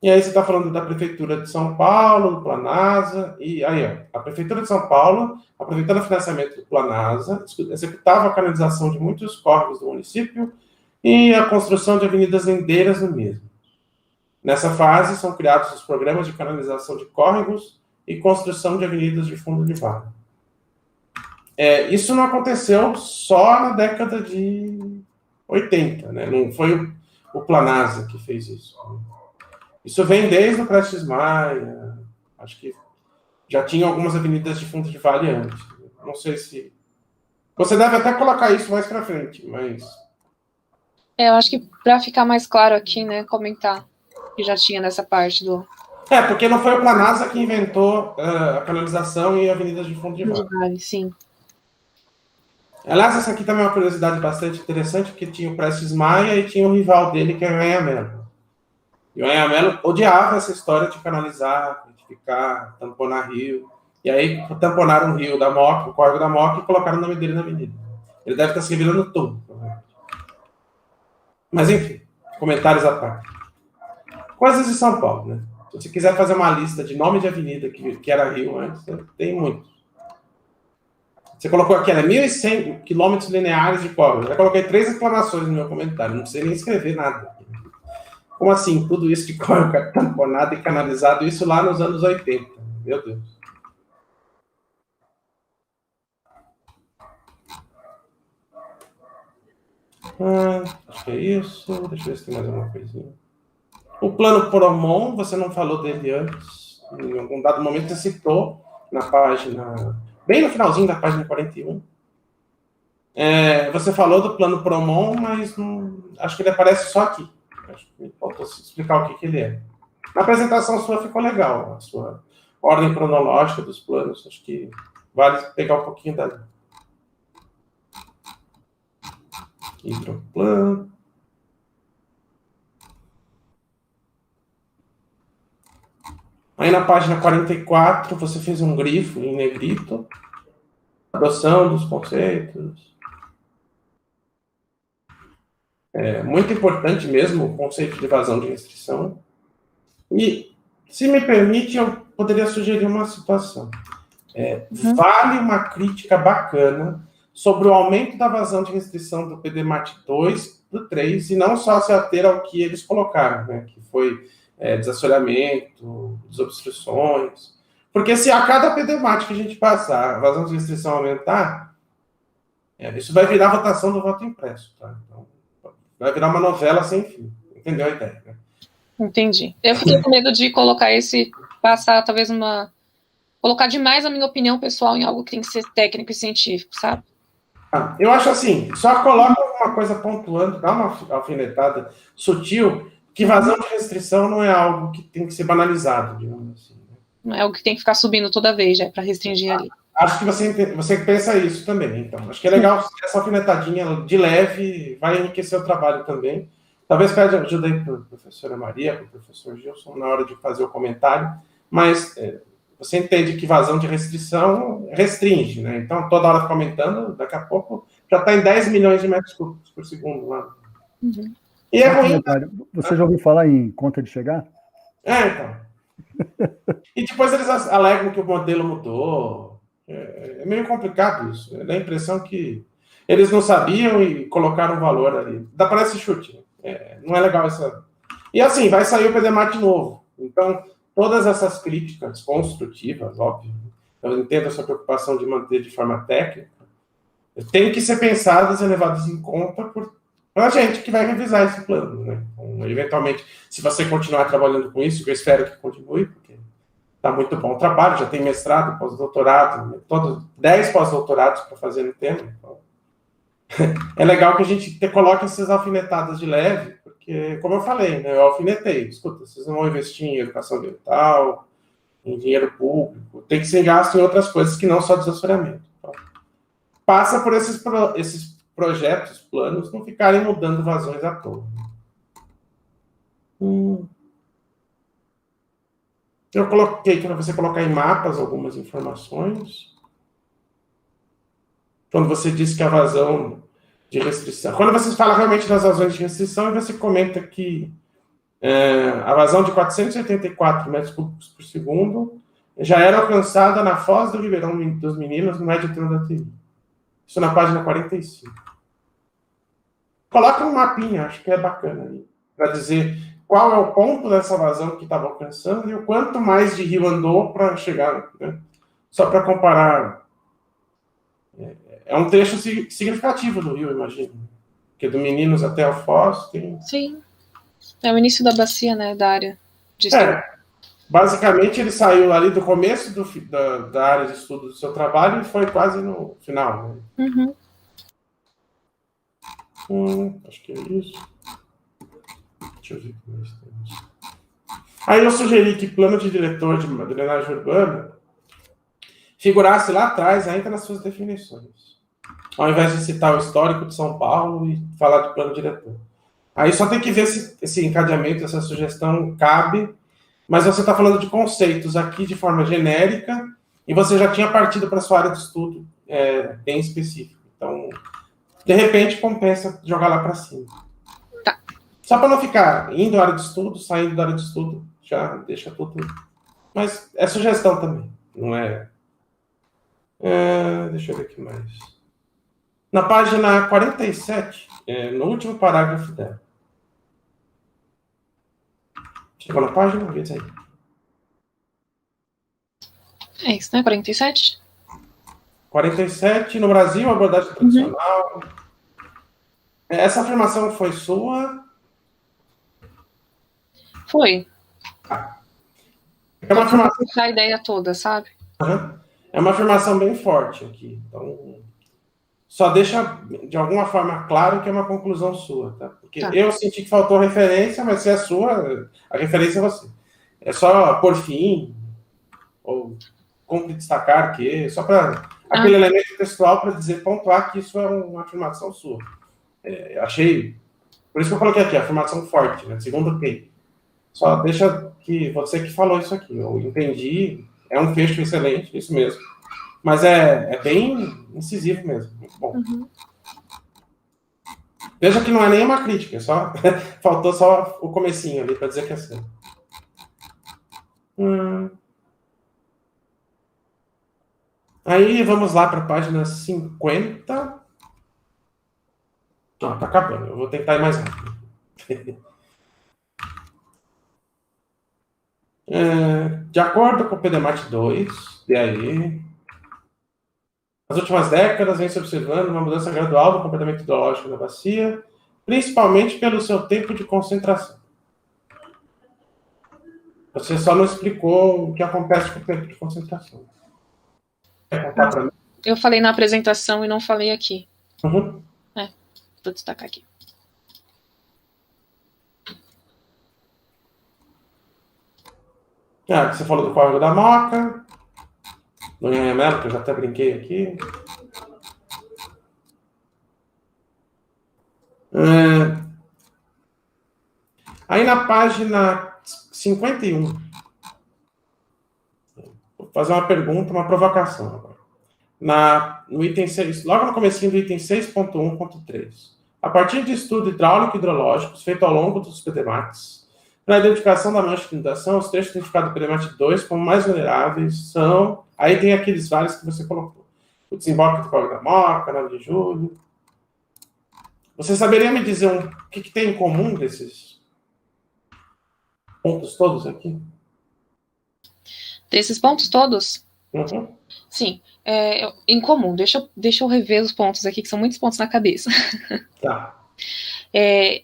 e aí você está falando da Prefeitura de São Paulo, do Planasa, e aí, ó, a Prefeitura de São Paulo, aproveitando o financiamento do Planasa, executava a canalização de muitos córregos do município e a construção de avenidas lindeiras no mesmo. Nessa fase, são criados os programas de canalização de córregos e construção de avenidas de fundo de vale. Isso não aconteceu só na década de 80, né? Não foi o Planasa que fez isso. Isso vem desde o Prestes Maia, acho que já tinha algumas avenidas de fundo de vale antes. Não sei se... Você deve até colocar isso mais para frente, mas... Eu acho que para ficar mais claro aqui, né, comentar que já tinha nessa parte do... porque não foi o Planasa que inventou a canalização e avenidas de fundo de vale. Sim. Aliás, essa aqui também é uma curiosidade bastante interessante, porque tinha o Prestes Maia e tinha o rival dele, que é o Anhangamelo. E o Anhangamelo odiava essa história de canalizar, retificar, tamponar rio. E aí tamponaram o rio da Moca, o córrego da Moca, e colocaram o nome dele na avenida. Ele deve estar se revirando todo. Mas enfim, comentários à parte. Coisas de São Paulo, né? Se você quiser fazer uma lista de nome de avenida que era rio antes, tem muito. Você colocou aqui, 1.100 quilômetros lineares de córrego. Eu já coloquei 3 exclamações no meu comentário, não precisei nem escrever nada. Como assim? Tudo isso de córrego tamponado e canalizado, isso lá nos anos 80. Meu Deus. Acho que é isso. Deixa eu ver se tem mais alguma coisinha. O plano Promon, você não falou dele antes. Em algum dado momento você citou na página... Bem no finalzinho da página 41. Você falou do plano Promon, mas acho que ele aparece só aqui. Acho que faltou explicar o que ele é. Na apresentação sua ficou legal, a sua ordem cronológica dos planos. Acho que vale pegar um pouquinho dali. Hidroplano. Aí na página 44, você fez um grifo em negrito. Adoção dos conceitos. Muito importante mesmo o conceito de vazão de restrição. E, se me permite, eu poderia sugerir uma situação. Vale uma crítica bacana sobre o aumento da vazão de restrição do PDMAT 2 para o 3, e não só se ater ao que eles colocaram, né, que foi desassoreamento, desobstruções. Porque se a cada PDMAT que a gente passar, a vazão de restrição aumentar, isso vai virar votação do voto impresso. Tá? Então, Vai virar uma novela sem fim. Entendeu a ideia, né? Entendi. Eu fiquei com medo de colocar passar talvez colocar demais a minha opinião pessoal em algo que tem que ser técnico e científico, sabe? Eu acho assim, só coloca uma coisa pontuando, dá uma alfinetada sutil, que vazão de restrição não é algo que tem que ser banalizado, digamos assim. Né? Não é algo que tem que ficar subindo toda vez, já, para restringir ali. Acho que você pensa isso também, então. Acho que é legal essa alfinetadinha de leve, vai enriquecer o trabalho também. Talvez pede ajuda aí para a professora Maria, para o professor Gilson, na hora de fazer o comentário, mas você entende que vazão de restrição restringe, né? Então, toda hora fica aumentando, daqui a pouco já está em 10 milhões de metros cúbicos por segundo lá. Uhum. E é ruim. Você já ouviu falar em conta de chegar? Então. E depois eles alegam que o modelo mudou. É meio complicado isso. Dá a impressão que eles não sabiam e colocaram um valor ali. Parece chute. Não é legal essa... E assim, vai sair o PDMAT novo. Então, todas essas críticas construtivas, óbvio, eu entendo essa preocupação de manter de forma técnica, tem que ser pensadas e levadas em conta por a gente que vai revisar esse plano, né? Então, eventualmente, se você continuar trabalhando com isso, eu espero que continue, porque está muito bom o trabalho, já tem mestrado, pós-doutorado, 10 pós-doutorados para fazer no tema. Então, é legal que a gente coloque essas alfinetadas de leve, porque, como eu falei, né, eu alfinetei. Escuta, vocês não vão investir em educação ambiental, em dinheiro público, tem que ser gasto em outras coisas que não só desassoreamento. Então, passa por esses projetos, planos, não ficarem mudando vazões à toa. Eu coloquei para você colocar em mapas algumas informações. Quando você diz que a vazão de restrição... Quando você fala realmente das vazões de restrição, você comenta que a vazão de 484 metros cúbicos por segundo já era alcançada na foz do Ribeirão dos Meninos, no médio termo da TI. Isso na página 45. Coloca um mapinha, acho que é bacana aí, para dizer qual é o ponto dessa vazão que estava alcançando e o quanto mais de rio andou para chegar, né? Só para comparar. É um trecho significativo do rio, imagino. Porque do Meninos até a Foz tem... Sim. É o início da bacia, né, da área de estudo. Basicamente, ele saiu ali do começo da área de estudo do seu trabalho e foi quase no final. Né? Acho que é isso. Deixa eu ver como é isso. Aí eu sugeri que plano de diretor de drenagem urbana figurasse lá atrás, ainda nas suas definições. Ao invés de citar o histórico de São Paulo e falar de plano diretor. Aí só tem que ver se esse encadeamento, essa sugestão cabe, mas você está falando de conceitos aqui de forma genérica e você já tinha partido para a sua área de estudo bem específica. Então, de repente, compensa jogar lá para cima. Tá. Só para não ficar indo da área de estudo, saindo da área de estudo, já deixa tudo... Mas é sugestão também, não é... Deixa eu ver aqui mais. Na página 47, no último parágrafo dela. Chegou na página? Vê isso aí. É isso, né? 47? 47, no Brasil, abordagem tradicional. Essa afirmação foi sua? Foi. É uma afirmação... A ideia toda, sabe? É uma afirmação bem forte aqui. Então, só deixa, de alguma forma, claro que é uma conclusão sua, tá? Porque eu senti que faltou referência, mas se é sua, a referência é você. É só por fim, ou cumpre destacar que, só para aquele elemento textual para dizer, pontuar que isso é uma afirmação sua. Achei, por isso que eu coloquei aqui, afirmação forte, né? Segundo quem? Só deixa que você que falou isso aqui, eu entendi, é um fecho excelente, isso mesmo. Mas é bem incisivo mesmo, muito bom. Veja que não é nem uma crítica, só faltou só o comecinho ali para dizer que é assim. Aí vamos lá para a página 50. Tá acabando, eu vou tentar ir mais rápido. De acordo com o PDMAT 2, DAE, nas últimas décadas vem se observando uma mudança gradual do comportamento hidrológico da bacia, principalmente pelo seu tempo de concentração. Você só não explicou o que acontece com o tempo de concentração. Quer contar para mim? Eu falei na apresentação e não falei aqui. Uhum. Vou destacar aqui. Você falou do Córrego da Moca, do Nhanhamelo, que eu já até brinquei aqui. Aí na página 51, vou fazer uma pergunta, uma provocação agora. No item 6, logo no comecinho do item 6.1.3. A partir de estudo hidráulico e hidrológicos feito ao longo dos PDMATs, para a identificação da mancha de inundação, os trechos identificados do PDMAT 2 como mais vulneráveis são... Aí tem aqueles vários que você colocou. O desemboque do Córrego da Moca, 9 de julho. Você saberia me dizer o que tem em comum desses pontos todos aqui? Desses pontos todos? Uhum. Sim, em comum. Deixa eu rever os pontos aqui, que são muitos pontos na cabeça. Tá.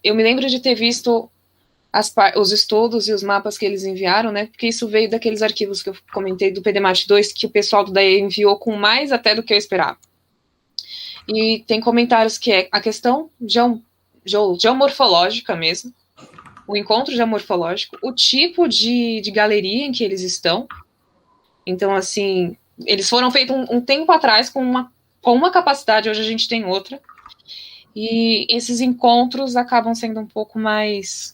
Eu me lembro de ter visto os estudos e os mapas que eles enviaram, né? Porque isso veio daqueles arquivos que eu comentei do PDMAT 2, que o pessoal do DAE enviou com mais até do que eu esperava. E tem comentários que é a questão geomorfológica mesmo, o encontro geomorfológico, o tipo de galeria em que eles estão. Então, assim, eles foram feitos um tempo atrás com uma capacidade, hoje a gente tem outra. E esses encontros acabam sendo um pouco mais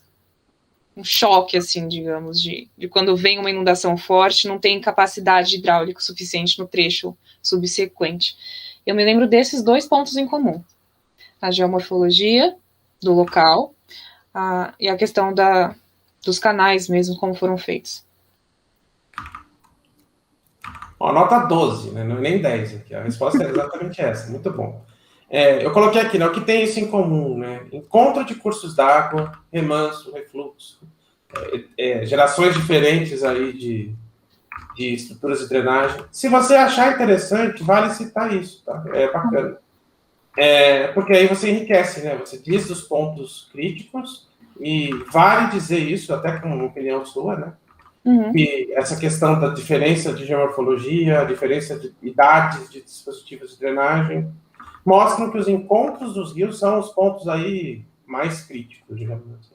um choque, assim, digamos, de quando vem uma inundação forte, não tem capacidade hidráulica suficiente no trecho subsequente. Eu me lembro desses dois pontos em comum. A geomorfologia do local e a questão dos canais mesmo, como foram feitos. Nota 12, né? Não é nem 10 aqui. A resposta é exatamente essa. Muito bom. Eu coloquei aqui, né? O que tem isso em comum, né? Encontro de cursos d'água, remanso, refluxo, gerações diferentes aí de estruturas de drenagem. Se você achar interessante, vale citar isso, tá? É bacana. Porque aí você enriquece, né? Você diz os pontos críticos e vale dizer isso, até com uma opinião sua, né? Uhum. E essa questão da diferença de geomorfologia, a diferença de idades de dispositivos de drenagem, mostram que os encontros dos rios são os pontos aí mais críticos, digamos assim.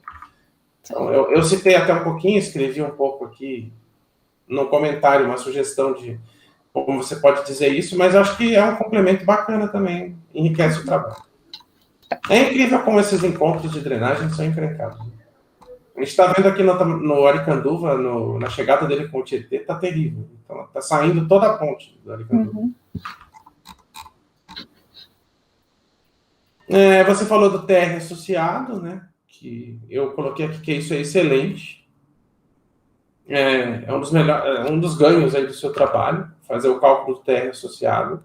Então, eu citei até um pouquinho, escrevi um pouco aqui no comentário, uma sugestão de como você pode dizer isso, mas acho que é um complemento bacana também, enriquece o trabalho. É incrível como esses encontros de drenagem são encrencados. A gente está vendo aqui no Aricanduva, na chegada dele com o Tietê, está terrível. Então, está saindo toda a ponte do Aricanduva. Uhum. Você falou do TR associado, né? Que eu coloquei aqui que isso é excelente. É um dos ganhos aí do seu trabalho, fazer o cálculo do TR associado.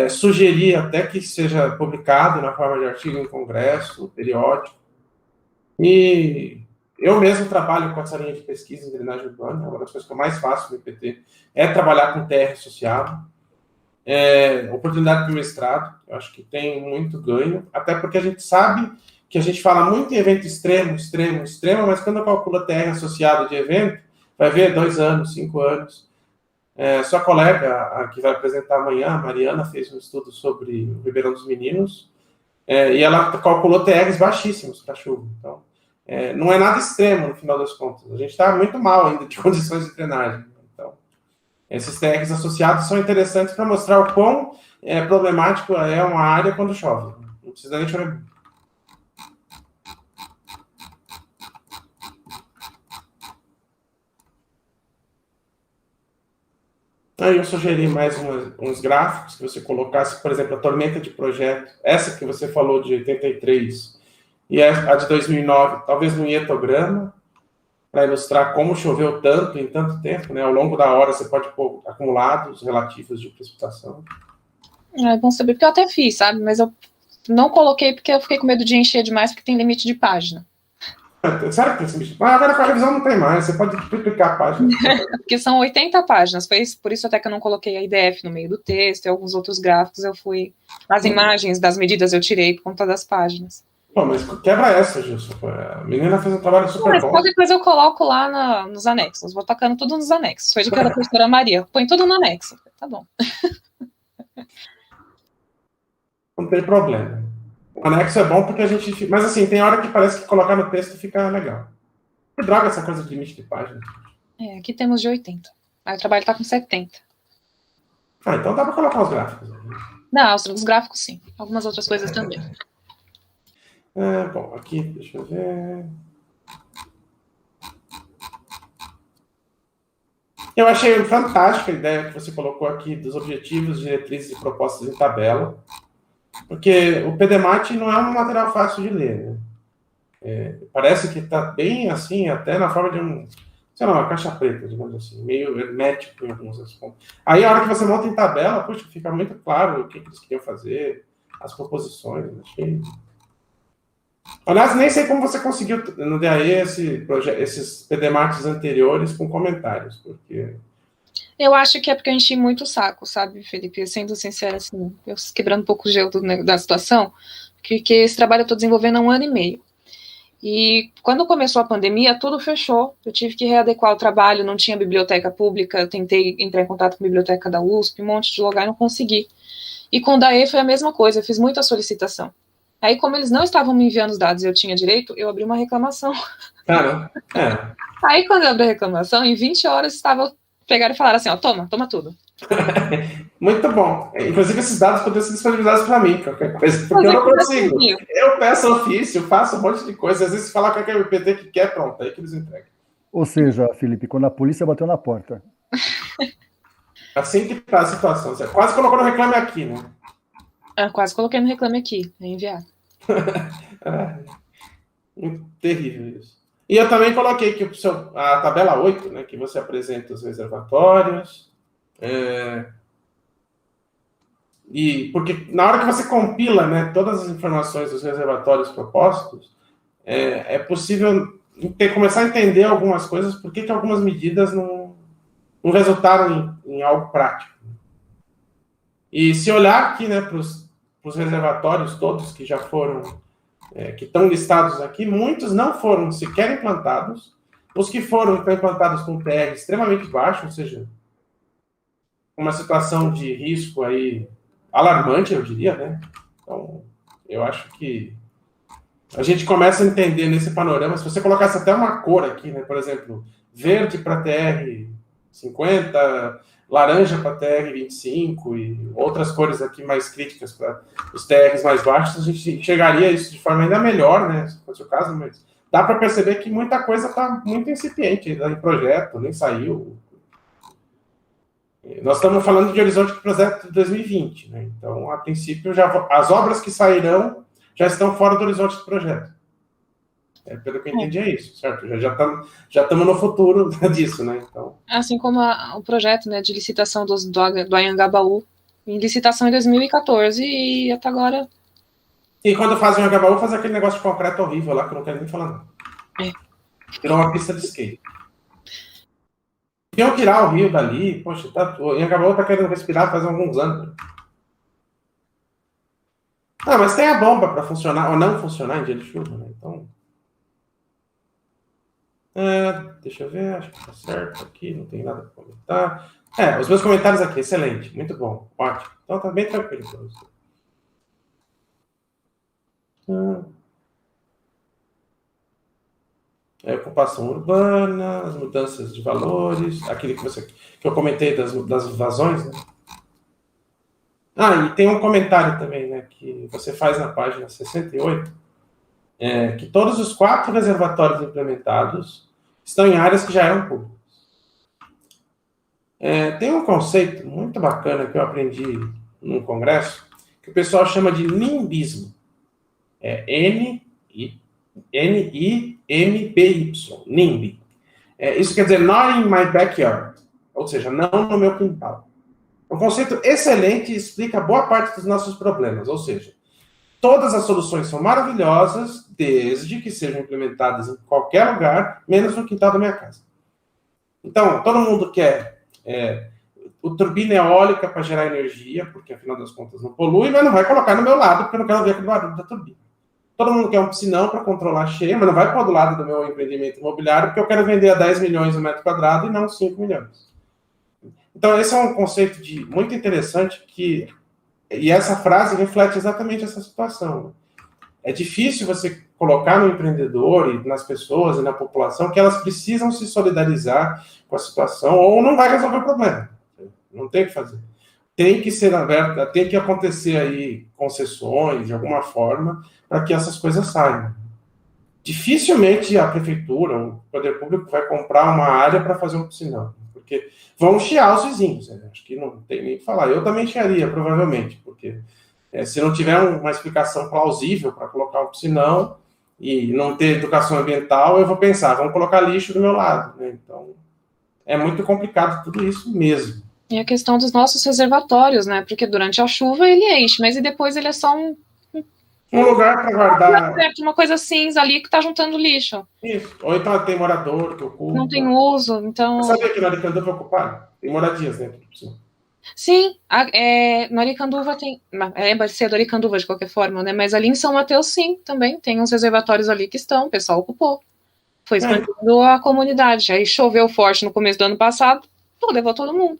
Sugerir até que seja publicado na forma de artigo em congresso, periódico. E eu mesmo trabalho com essa linha de pesquisa em drenagem urbana. Uma das coisas que eu mais faço no IPT é trabalhar com TR associado. Oportunidade de mestrado, eu acho que tem muito ganho, até porque a gente sabe que a gente fala muito em evento extremo, mas quando calcula TR associado de evento, vai ver 2 anos, 5 anos. Sua colega, que vai apresentar amanhã, a Mariana, fez um estudo sobre o Ribeirão dos Meninos, e ela calculou TRs baixíssimos para chuva. Então, não é nada extremo no final das contas. A gente está muito mal ainda de condições de drenagem. Então, esses TRs associados são interessantes para mostrar o quão problemático é uma área quando chove. Não precisa nem chover. Aí eu sugeri mais uns gráficos que você colocasse, por exemplo, a tormenta de projeto, essa que você falou de 83 e a de 2009, talvez no hietograma, para ilustrar como choveu tanto em tanto tempo, né? Ao longo da hora você pode pôr acumulados relativos de precipitação. É bom saber, porque eu até fiz, sabe? Mas eu não coloquei porque eu fiquei com medo de encher demais, porque tem limite de página. Sério que tem esse limite? Agora com a revisão não tem mais, você pode triplicar a página. Porque são 80 páginas, foi por isso até que eu não coloquei a IDF no meio do texto e alguns outros gráficos eu fui... As imagens das medidas eu tirei por conta das páginas. Pô, mas quebra essa, Gilson. A menina fez um trabalho super Mas bom. qualquer coisa eu coloco lá nos anexos. Vou tacando tudo nos anexos. Foi dica da professora Maria. Põe tudo no anexo. Tá bom. Não tem problema. O anexo é bom porque a gente... Mas assim, tem hora que parece que colocar no texto fica legal. Que droga essa coisa de limite de página. Aqui temos de 80. Aí o trabalho tá com 70. Ah, então dá pra colocar os gráficos. Não, os gráficos sim. Algumas outras coisas também. Bom, aqui, deixa eu ver... Eu achei fantástica a ideia que você colocou aqui dos objetivos, diretrizes e propostas em tabela, porque o PDMAT não é um material fácil de ler, né? Parece que está bem assim, até na forma de uma caixa preta, digamos assim, meio hermético em alguns pontos. Aí, a hora que você monta em tabela, puxa, fica muito claro o que eles queriam fazer, as proposições, achei... Aliás, nem sei como você conseguiu no DAE esses PDMATs anteriores com comentários, porque... Eu acho que é porque eu enchi muito o saco, sabe, Felipe? Sendo sincera, assim, eu quebrando um pouco o gelo da situação, porque esse trabalho eu estou desenvolvendo há 1 ano e meio. E quando começou a pandemia, tudo fechou. Eu tive que readequar o trabalho, não tinha biblioteca pública, eu tentei entrar em contato com a biblioteca da USP, um monte de lugar e não consegui. E com o DAE foi a mesma coisa, eu fiz muita solicitação. Aí, como eles não estavam me enviando os dados e eu tinha direito, eu abri uma reclamação. Cara, Aí, quando eu abri a reclamação, em 20 horas, pegaram e falaram assim, ó, toma tudo. Muito bom. Inclusive, esses dados poderiam ser disponibilizados para mim, qualquer coisa, porque eu não consigo. Eu peço ofício, faço um monte de coisa, às vezes falar com aquele PT que quer, pronto, aí que eles entregam. Ou seja, Felipe, quando a polícia bateu na porta. Assim que tá a situação. Você quase colocou no Reclame Aqui, né? Quase coloquei no Reclame Aqui, enviar. Muito terrível isso. E eu também coloquei aqui a tabela 8, né, que você apresenta os reservatórios. E porque na hora que você compila, né, todas as informações dos reservatórios propostos, é possível começar a entender algumas coisas, por que algumas medidas não resultaram em algo prático. E se olhar aqui, né, para os reservatórios todos que já foram, que estão listados aqui, muitos não foram sequer implantados. Os que foram implantados com TR extremamente baixo, ou seja, uma situação de risco aí alarmante, eu diria, né? Então, eu acho que a gente começa a entender nesse panorama, se você colocasse até uma cor aqui, né? Por exemplo, verde para TR 50, laranja para TR 25 e outras cores aqui mais críticas para os TRs mais baixos, a gente enxergaria isso de forma ainda melhor, né? Se fosse o caso, mas dá para perceber que muita coisa está muito incipiente ainda em projeto, nem saiu. Nós estamos falando de horizonte de projeto de 2020, né? Então, a princípio, as obras que sairão já estão fora do horizonte do projeto. Pelo que eu entendi, é isso, certo? Já estamos no futuro disso, né? Então... Assim como o projeto, né, de licitação do Anhangabaú, em licitação em 2014 e até agora... E quando fazem o Anhangabaú, faz aquele negócio de concreto horrível lá, que eu não quero nem falar não. Virou uma pista de skate. Iam tirar o rio dali, poxa, o Anhangabaú está querendo respirar faz alguns anos. Mas tem a bomba para funcionar, ou não funcionar em dia de chuva, né? Então... deixa eu ver, acho que tá certo aqui, não tem nada para comentar. Os meus comentários aqui, excelente, muito bom, ótimo. Então tá bem tranquilo para você. Ocupação urbana, as mudanças de valores, aquele que eu comentei das vazões, né? E tem um comentário também, né, que você faz na página 68, que todos os 4 reservatórios implementados estão em áreas que já eram públicas. Tem um conceito muito bacana que eu aprendi num congresso, que o pessoal chama de nimbismo. N-I-M-B-Y, NIMBY. Isso quer dizer not in my backyard, ou seja, não no meu quintal. É um conceito excelente e explica boa parte dos nossos problemas, ou seja, todas as soluções são maravilhosas desde que sejam implementadas em qualquer lugar, menos no quintal da minha casa. Então, todo mundo quer turbina eólica para gerar energia, porque afinal das contas não polui, mas não vai colocar no meu lado, porque eu não quero ver aquele barulho da turbina. todo mundo quer um piscinão para controlar a cheia, mas não vai para do lado do meu empreendimento imobiliário, porque eu quero vender a 10 milhões o metro quadrado e não 5 milhões. Então, esse é um conceito muito interessante e essa frase reflete exatamente essa situação. É difícil você colocar no empreendedor e nas pessoas e na população que elas precisam se solidarizar com a situação ou não vai resolver o problema. Não tem o que fazer. Tem que ser aberto, tem que acontecer aí concessões de alguma forma para que essas coisas saiam. Dificilmente a prefeitura, o poder público vai comprar uma área para fazer um piscinão, porque vão chiar os vizinhos. Né? Acho que não tem nem o que falar. Eu também chiaria, provavelmente, porque se não tiver uma explicação plausível para colocar um piscinão e não ter educação ambiental, eu vou pensar, vamos colocar lixo do meu lado. Né? Então, é muito complicado tudo isso mesmo. E a questão dos nossos reservatórios, né? Porque durante a chuva ele enche, mas e depois ele é só um lugar para guardar. Uma coisa cinza ali que está juntando lixo. Isso. Ou então tem morador que ocupa. Não tem uso, então... Você sabia que na Aricanduva é ocupado? Tem moradias dentro do piscina. Sim, no Aricanduva tem... vai ser do Aricanduva de qualquer forma, né? Mas ali em São Mateus, sim, também tem uns reservatórios ali que o pessoal ocupou. Foi expandindo a comunidade. Aí choveu forte no começo do ano passado, levou todo mundo.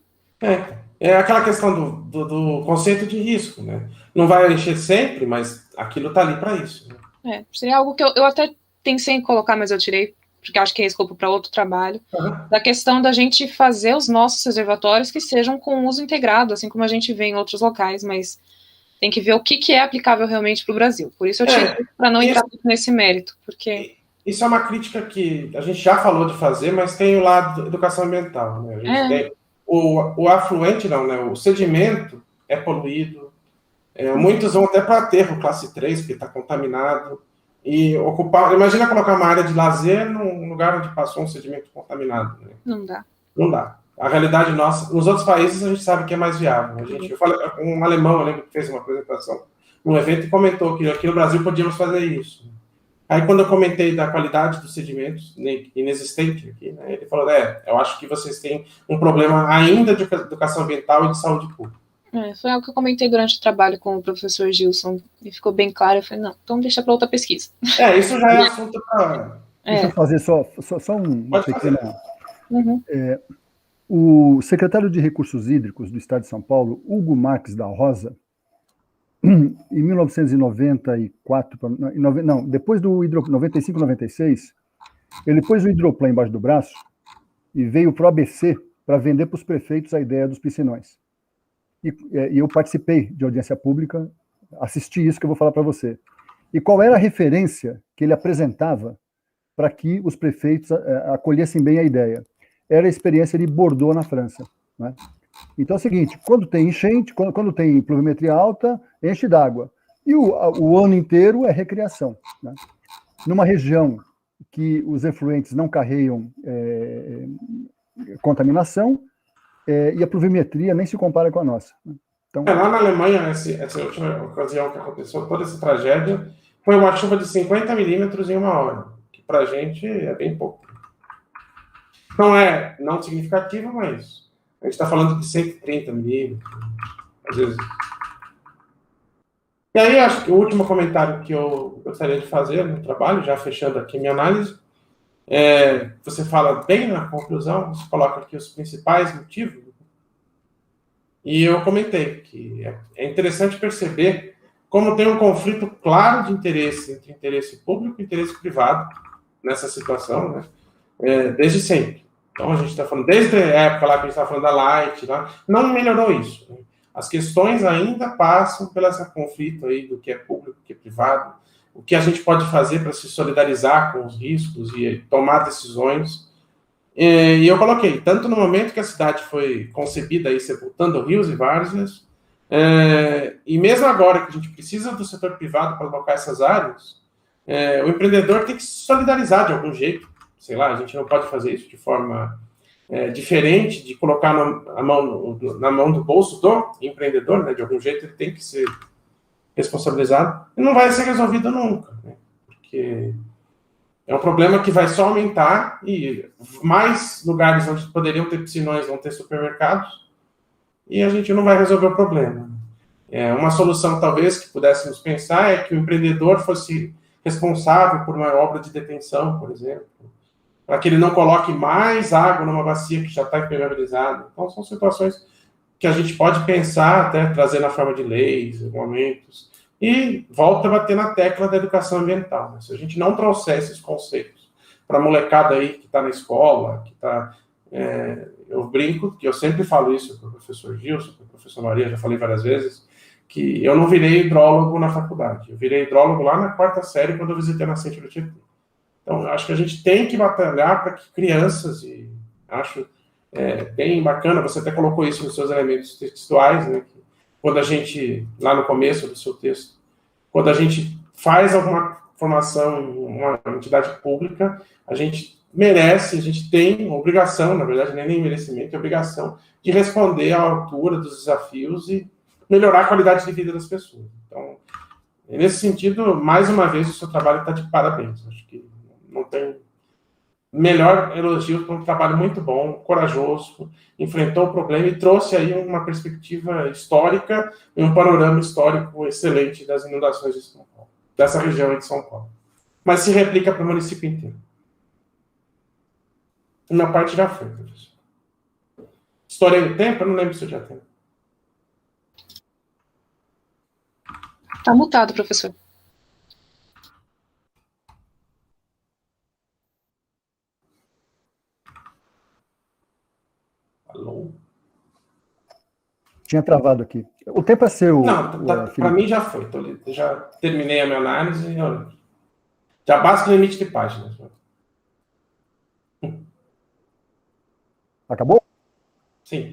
É aquela questão do conceito de risco, né? Não vai encher sempre, mas aquilo está ali para isso. Né? Seria algo que eu até pensei em colocar, mas eu tirei, porque acho que é escopo para outro trabalho, da questão da gente fazer os nossos reservatórios que sejam com uso integrado, assim como a gente vê em outros locais, mas tem que ver o que é aplicável realmente para o Brasil. Por isso eu tirei para não entrar nesse mérito, porque... Isso é uma crítica que a gente já falou de fazer, mas tem o lado da educação ambiental, né? A gente tem o afluente, não, né? O sedimento é poluído. Muitos vão até para aterro classe 3, porque está contaminado. E imagina colocar uma área de lazer num lugar onde passou um sedimento contaminado. Né? Não dá. Não dá. A realidade nossa, nos outros países a gente sabe que é mais viável. Eu falei com um alemão, eu lembro que fez uma apresentação num evento e comentou que aqui no Brasil podíamos fazer isso. Aí, quando eu comentei da qualidade dos sedimentos, inexistente aqui, né, ele falou, eu acho que vocês têm um problema ainda de educação ambiental e de saúde pública. Foi algo que eu comentei durante o trabalho com o professor Gilson, e ficou bem claro, eu falei, não, então deixa para outra pesquisa. Isso já é assunto para... Deixa eu fazer só uma pequena... O secretário de Recursos Hídricos do Estado de São Paulo, Hugo Marques da Rosa, em 1994, depois do 95, 96, ele pôs o Hidroplan embaixo do braço e veio para o ABC para vender para os prefeitos a ideia dos piscinões. E eu participei de audiência pública, assisti isso que eu vou falar para você. E qual era a referência que ele apresentava para que os prefeitos acolhessem bem a ideia? Era a experiência de Bordeaux, na França, né? Então é o seguinte, quando tem enchente, quando tem pluviometria alta, enche d'água. E o ano inteiro é recreação. Né? Numa região que os efluentes não carregam contaminação, e a pluviometria nem se compara com a nossa. Né? Então, lá na Alemanha, essa última ocasião que aconteceu, toda essa tragédia, foi uma chuva de 50 milímetros em 1 hora, que para a gente é bem pouco. Não é não significativo, mas... A gente está falando de 130 milímetros, às vezes. E aí, acho que o último comentário que eu gostaria de fazer no trabalho, já fechando aqui minha análise, você fala bem na conclusão, você coloca aqui os principais motivos, e eu comentei que é interessante perceber como tem um conflito claro de interesse entre interesse público e interesse privado nessa situação, né? Desde sempre. Então, a gente está falando, desde a época lá que a gente estava falando da Light, lá, não melhorou isso. Né? As questões ainda passam pelo esse conflito aí do que é público, do que é privado, o que a gente pode fazer para se solidarizar com os riscos e tomar decisões. E eu coloquei, tanto no momento que a cidade foi concebida aí, sepultando rios e várzeas, e mesmo agora que a gente precisa do setor privado para alocar essas áreas, o empreendedor tem que se solidarizar de algum jeito. Sei lá, a gente não pode fazer isso de forma diferente, de colocar na mão do bolso do empreendedor, né? De algum jeito ele tem que ser responsabilizado, e não vai ser resolvido nunca, né? Porque é um problema que vai só aumentar, e mais lugares onde poderiam ter piscinões vão ter supermercados, e a gente não vai resolver o problema. Uma solução, talvez, que pudéssemos pensar é que o empreendedor fosse responsável por uma obra de detenção, por exemplo, para que ele não coloque mais água numa bacia que já está impermeabilizada. Então, são situações que a gente pode pensar, até trazer na forma de leis, regulamentos, e volta a bater na tecla da educação ambiental. Né? Se a gente não trouxer esses conceitos para a molecada aí que está na escola, que está... eu brinco, que eu sempre falo isso para o professor Gilson, para o professor Maria, já falei várias vezes, que eu não virei hidrólogo na faculdade. Eu virei hidrólogo lá na 4ª série, quando eu visitei a nascente do Tietê. Então, acho que a gente tem que batalhar para que crianças, e acho bem bacana, você até colocou isso nos seus elementos textuais, né, que quando a gente, lá no começo do seu texto, quando a gente faz alguma formação em uma entidade pública, a gente merece, a gente tem obrigação, na verdade, nem merecimento, é obrigação de responder à altura dos desafios e melhorar a qualidade de vida das pessoas. Então, nesse sentido, mais uma vez, o seu trabalho está de parabéns. Acho que não tem melhor elogio para um trabalho muito bom, corajoso, enfrentou o problema e trouxe aí uma perspectiva histórica e um panorama histórico excelente das inundações de São Paulo, dessa região aí de São Paulo. Mas se replica para o município inteiro. Uma parte já foi, professor. Estourei o tempo? Eu não lembro se eu já tenho. Está mutado, professor. Alô? Tinha travado aqui. O tempo é seu. Não, para mim já foi. Já terminei a minha análise. Já basta o limite de páginas. Acabou? Sim.